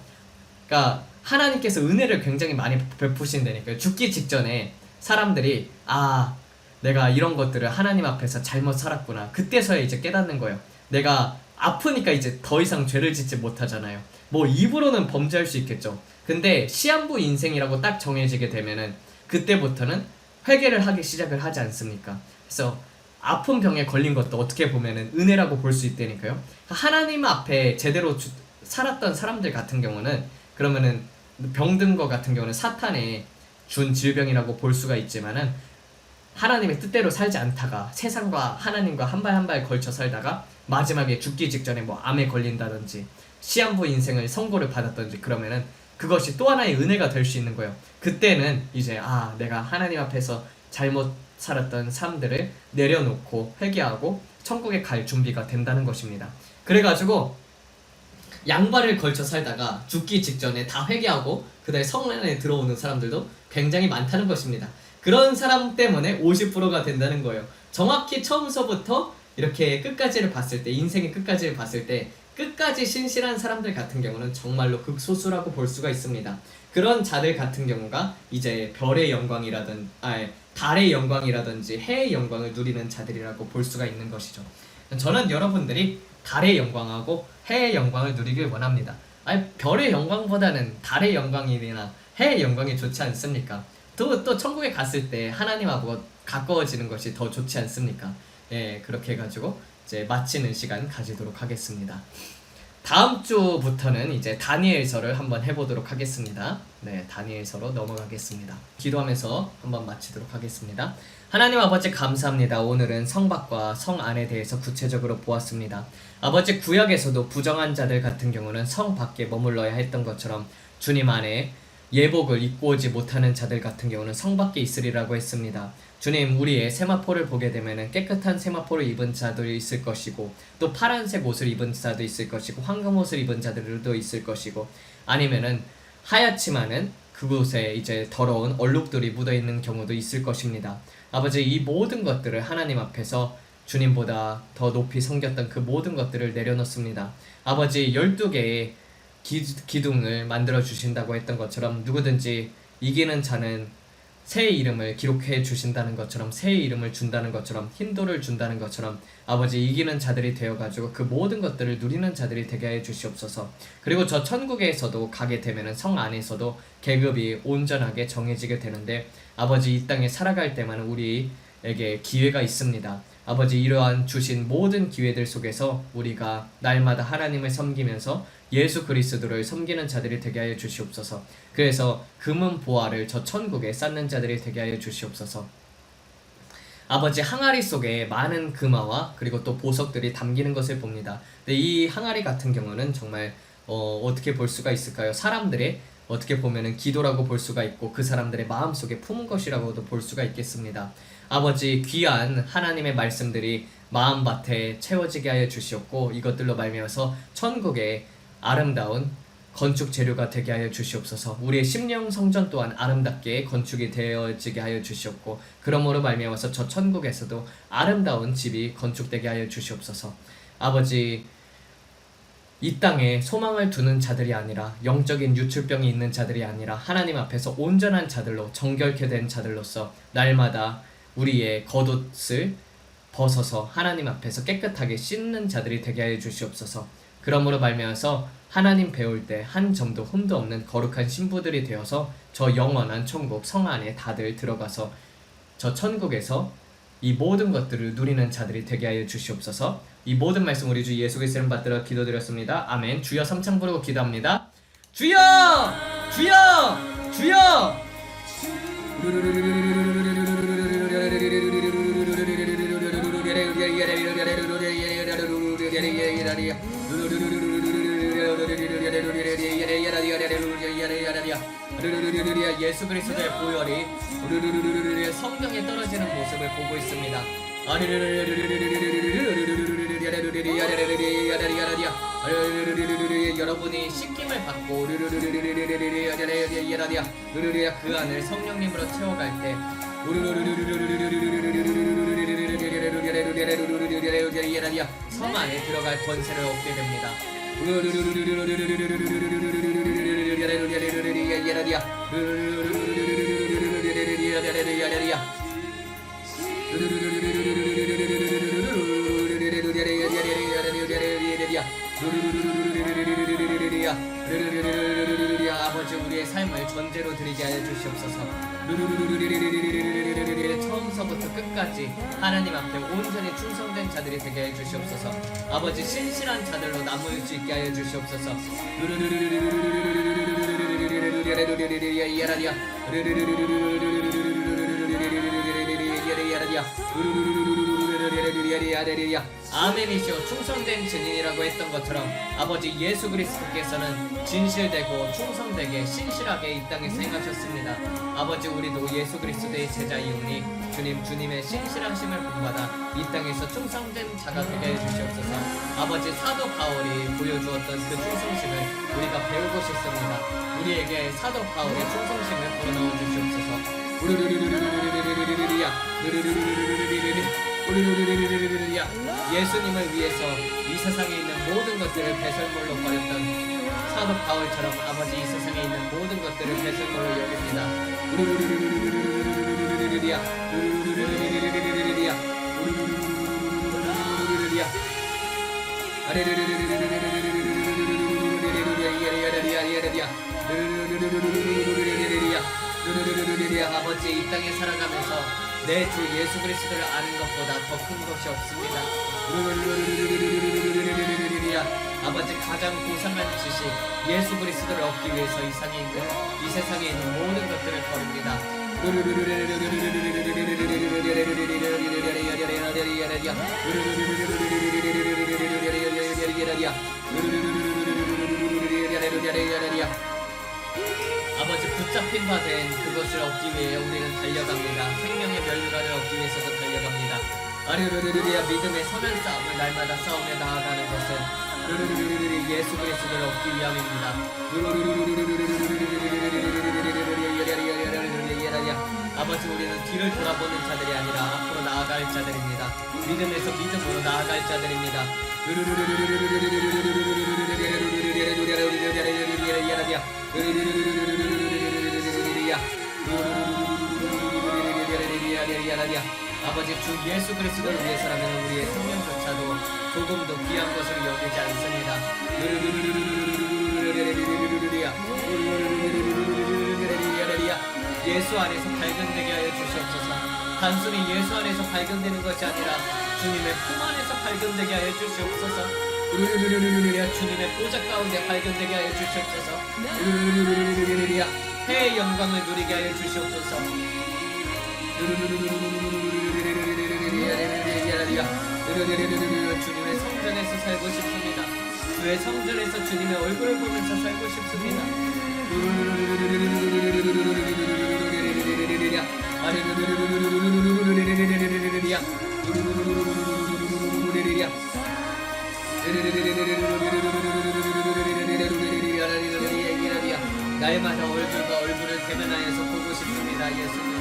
그러니까 하나님께서 은혜를 굉장히 많이 베푸신다니까요. 죽기 직전에 사람들이 아, 내가 이런 것들을 하나님 앞에서 잘못 살았구나. 그때서야 이제 깨닫는 거예요. 내가 아프니까 이제 더 이상 죄를 짓지 못하잖아요. 뭐 입으로는 범죄할 수 있겠죠. 근데 시한부 인생이라고 딱 정해지게 되면은 그때부터는 회개를 하기 시작을 하지 않습니까? 그래서 아픈 병에 걸린 것도 어떻게 보면은 은혜라고 볼 수 있다니까요. 하나님 앞에 제대로 살았던 사람들 같은 경우는 그러면은 병든 거 같은 경우는 사탄의 준 질병이라고 볼 수가 있지만은 하나님의 뜻대로 살지 않다가 세상과 하나님과 한 발 한 발 걸쳐 살다가 마지막에 죽기 직전에 뭐 암에 걸린다든지 시한부 인생을 선고를 받았든지 그러면은 그것이 또 하나의 은혜가 될 수 있는 거예요. 그때는 이제 아, 내가 하나님 앞에서 잘못 살았던 삶들을 내려놓고 회개하고 천국에 갈 준비가 된다는 것입니다. 그래가지고 양발을 걸쳐 살다가 죽기 직전에 다 회개하고 그다음에 성 안에 들어오는 사람들도 굉장히 많다는 것입니다. 그런 사람 때문에 50%가 된다는 거예요. 정확히 처음서부터 이렇게 끝까지를 봤을 때, 인생의 끝까지를 봤을 때 끝까지 신실한 사람들 같은 경우는 정말로 극소수라고 볼 수가 있습니다. 그런 자들 같은 경우가 이제 별의 영광이라든 달의 영광이라든지 해의 영광을 누리는 자들이라고 볼 수가 있는 것이죠. 저는 여러분들이 달의 영광하고 해의 영광을 누리길 원합니다. 별의 영광보다는 달의 영광이나 해의 영광이 좋지 않습니까? 또 천국에 갔을 때 하나님하고 가까워지는 것이 더 좋지 않습니까? 예, 그렇게 해가지고 이제 마치는 시간 가지도록 하겠습니다. 다음 주부터는 이제 다니엘서를 한번 해보도록 하겠습니다. 네, 다니엘서로 넘어가겠습니다. 기도하면서 한번 마치도록 하겠습니다. 하나님 아버지 감사합니다. 오늘은 성밖과 성 안에 대해서 구체적으로 보았습니다. 아버지 구약에서도 부정한 자들 같은 경우는 성 밖에 머물러야 했던 것처럼 주님 안에 예복을 입고 오지 못하는 자들 같은 경우는 성 밖에 있으리라고 했습니다. 주님, 우리의 세마포를 보게 되면 깨끗한 세마포를 입은 자들이 있을 것이고 또 파란색 옷을 입은 자도 있을 것이고 황금 옷을 입은 자들도 있을 것이고 아니면은 하얗지만은 그 그곳에 이제 더러운 얼룩들이 묻어있는 경우도 있을 것입니다. 아버지, 이 모든 것들을 하나님 앞에서 주님보다 더 높이 섬겼던 그 모든 것들을 내려놓습니다. 아버지, 12개의 기둥을 만들어 주신다고 했던 것처럼 누구든지 이기는 자는 새의 이름을 기록해 주신다는 것처럼, 새의 이름을 준다는 것처럼, 힌도를 준다는 것처럼 아버지, 이기는 자들이 되어가지고 그 모든 것들을 누리는 자들이 되게 하여 주시옵소서. 그리고 저 천국에서도 가게 되면은 성 안에서도 계급이 온전하게 정해지게 되는데, 아버지, 이 땅에 살아갈 때만은 우리에게 기회가 있습니다. 아버지, 이러한 주신 모든 기회들 속에서 우리가 날마다 하나님을 섬기면서 예수 그리스도를 섬기는 자들이 되게 하여 주시옵소서. 그래서 금은 보화를 저 천국에 쌓는 자들이 되게 하여 주시옵소서. 아버지, 항아리 속에 많은 금화와 그리고 또 보석들이 담기는 것을 봅니다. 근데 이 항아리 같은 경우는 정말 어떻게 볼 수가 있을까요? 사람들의 어떻게 보면은 기도라고 볼 수가 있고 그 사람들의 마음속에 품은 것이라고도 볼 수가 있겠습니다. 아버지, 귀한 하나님의 말씀들이 마음밭에 채워지게 하여 주시옵고 이것들로 말미암아서 천국의 아름다운 건축 재료가 되게 하여 주시옵소서. 우리의 심령 성전 또한 아름답게 건축이 되어지게 하여 주시옵고 그러므로 말미암아서 저 천국에서도 아름다운 집이 건축되게 하여 주시옵소서. 아버지, 이 땅에 소망을 두는 자들이 아니라 영적인 유출병이 있는 자들이 아니라 하나님 앞에서 온전한 자들로 정결케 된 자들로서 날마다 우리의 겉옷을 벗어서 하나님 앞에서 깨끗하게 씻는 자들이 되게 하여 주시옵소서. 그러므로 말미암아서 하나님 배울 때 한 점도 흠도 없는 거룩한 신부들이 되어서 저 영원한 천국 성 안에 다들 들어가서 저 천국에서 이 모든 것들을 누리는 자들이 되게 하여 주시옵소서. 이 모든 말씀 우리 주 예수 그리스도를 받들어 기도드렸습니다. 아멘. 주여 삼창 부르고 기도합니다. 주여! 주여! 주여! 예수 그리스도의 보혈이 성경에 떨어지는 모습을 보고 있습니다. 여러분이 씻김을 받고 그 안을 성령님으로 채워갈 때 성 안에 들어갈 권세를 얻게 됩니다. 아버지, 우리의 삶을 전제로 드리게 하여 주시옵소서. 처음서부터 끝까지 하나님 앞에 온전히 충성된 자들이 되게 하여 주시옵소서. 아버지, 신실한 자들로 남을 수 있게 하여 주시옵소서. 아멘이시오. 충성된 증인이라고 했던 것처럼 아버지, 예수 그리스도께서는 진실되고 충성되게 신실하게 이 땅에서 행하셨습니다. 아버지, 우리도 예수 그리스도의 제자이오니 주님의 신실하심을 본받아 이 땅에서 충성된 자가 되게 해주시옵소서. 아버지, 사도 바울이 보여주었던 그 충성심을 우리가 배우고 싶습니다. 우리에게 사도 바울의 충성심을 불어넣어 주시옵소서. 예수님을 위해서 이 세상에 있는 모든 것들을 배설물로 버렸던 사도 바울처럼 아버지, 이 세상에 있는 모든 것들을 배설물로 여깁니다. 아버지, 이 땅에 살아가면서 내 주 예수 그리스도를 아는 것보다 더 큰 것이 없습니다. 아버지, 가장 고상한 지식 예수 그리스도를 얻기 위해서 이 세상에 있는 모든 것들을 버립니다. 아버지, 붙잡힌 바 된 그것을 얻기 위해 우리는 달려갑니다. 생명의 면류관을 얻기 위해서도 달려갑니다. 믿음의 선한 싸움을 날마다 싸우며 나아가는 것은 예수 그리스도를 얻기 위함입니다. 아버지, 우리는 뒤를 돌아보는 자들이 아니라 앞으로 나아갈 자들입니다. 믿음에서 믿음으로 나아갈 자들입니다. 아버지, 주 예수 그리스도를 위해서라면 우리의 생명조차도 조금도 귀한 것으로 여기지 않습니다. 예수 안에서 발견되게 하여 주시옵소서. 단순히 예수 안에서 발견되는 것이 아니라 주님의 품 안에서 발견되게 하여 주시옵소서. 주님의 보좌 가운데 발견되게 하여 주시옵소서. 해의 영광을 누리게 하여 주시옵소서. 주님의 성전에서 살고 싶습니다. 주의 성전에서 주님의 얼굴을 보면서 살고 싶습니다. 날마다 얼굴과 얼굴을 대면하여서 보고 싶습니다. 예수님.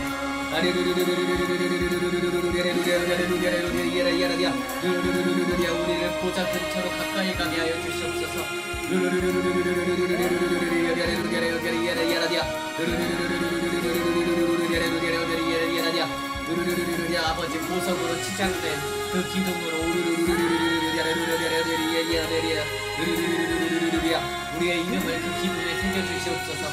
우리를 보좌 근처로 가까이 가게 하여 주시옵소서. 아버지, 보석으로 치장된 그 기둥으로 우리의 이름을 그 기둥에 새겨주시옵소서.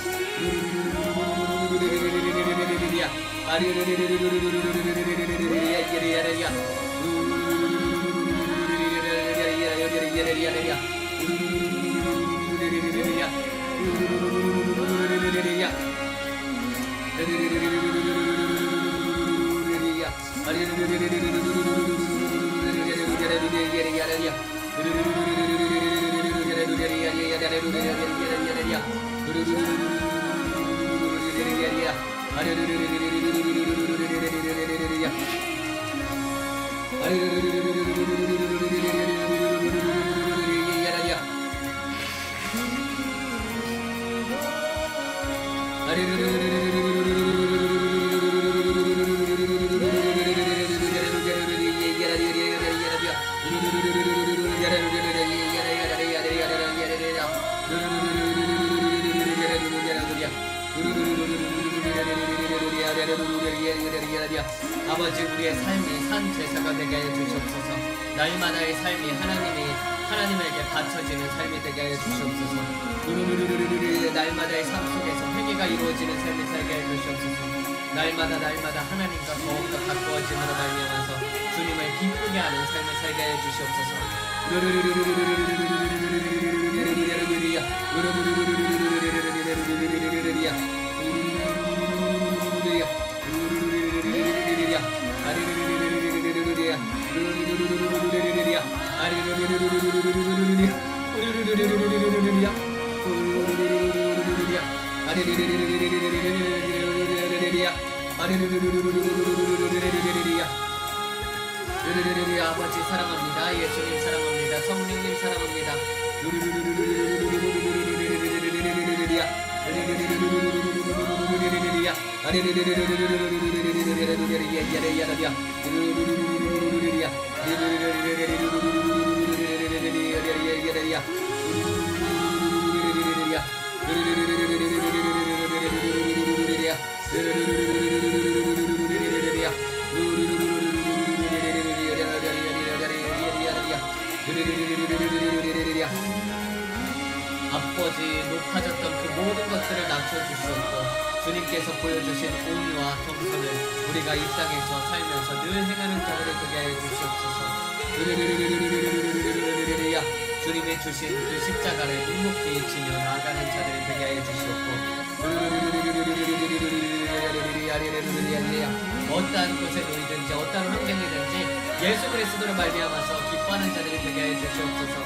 아버지, 우리의 삶이 산 제사가 되게 하여 주시옵소서. 날마다의 삶이 하나님에게 바쳐지는 삶이 되게 하여 주시옵소서. 날마다의 삶 속에서 회개가 이루어지는 삶이 살게 하여 주시옵소서. 날마다 하나님과 더욱더 가까워짐으로 말미암아서 주님을 기쁘게 하는 삶을 살게 하여 주시옵소서. 아버지 사랑합니다. 예수님 사랑합니다. 성령님 사랑합니다. 아버지, 높아졌던 그 모든 것들을 낮춰주시옵고 주님께서 보여주신 온유와 겸손을 우리가 이 땅에서 살면서 늘 행하는 자들을 되게 하여 주시옵소서. 주님이 주신 그 십자가를 묵묵히 지며 나아가는 자들을 되게 하여 주시옵고 어떠한 곳에 놓이든지 어떠한 환경이든지 예수 그리스도로 말미암아서 기뻐하는 자들이 되게 하여 주시옵소서.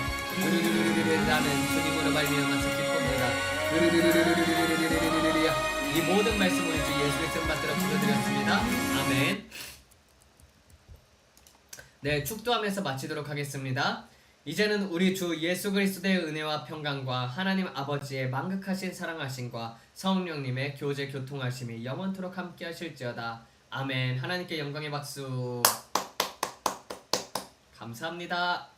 나는 주님으로 말미암아서 기쁩니다. 이 모든 말씀을 주 예수 그리스도 받들어 기도드렸습니다. 아멘. 네, 축도하면서 마치도록 하겠습니다. 이제는 우리 주 예수 그리스도의 은혜와 평강과 하나님 아버지의 만극하신 사랑하심과 성령님의 교제 교통하심이 영원토록 함께 하실지어다. 아멘. 하나님께 영광의 박수. 감사합니다.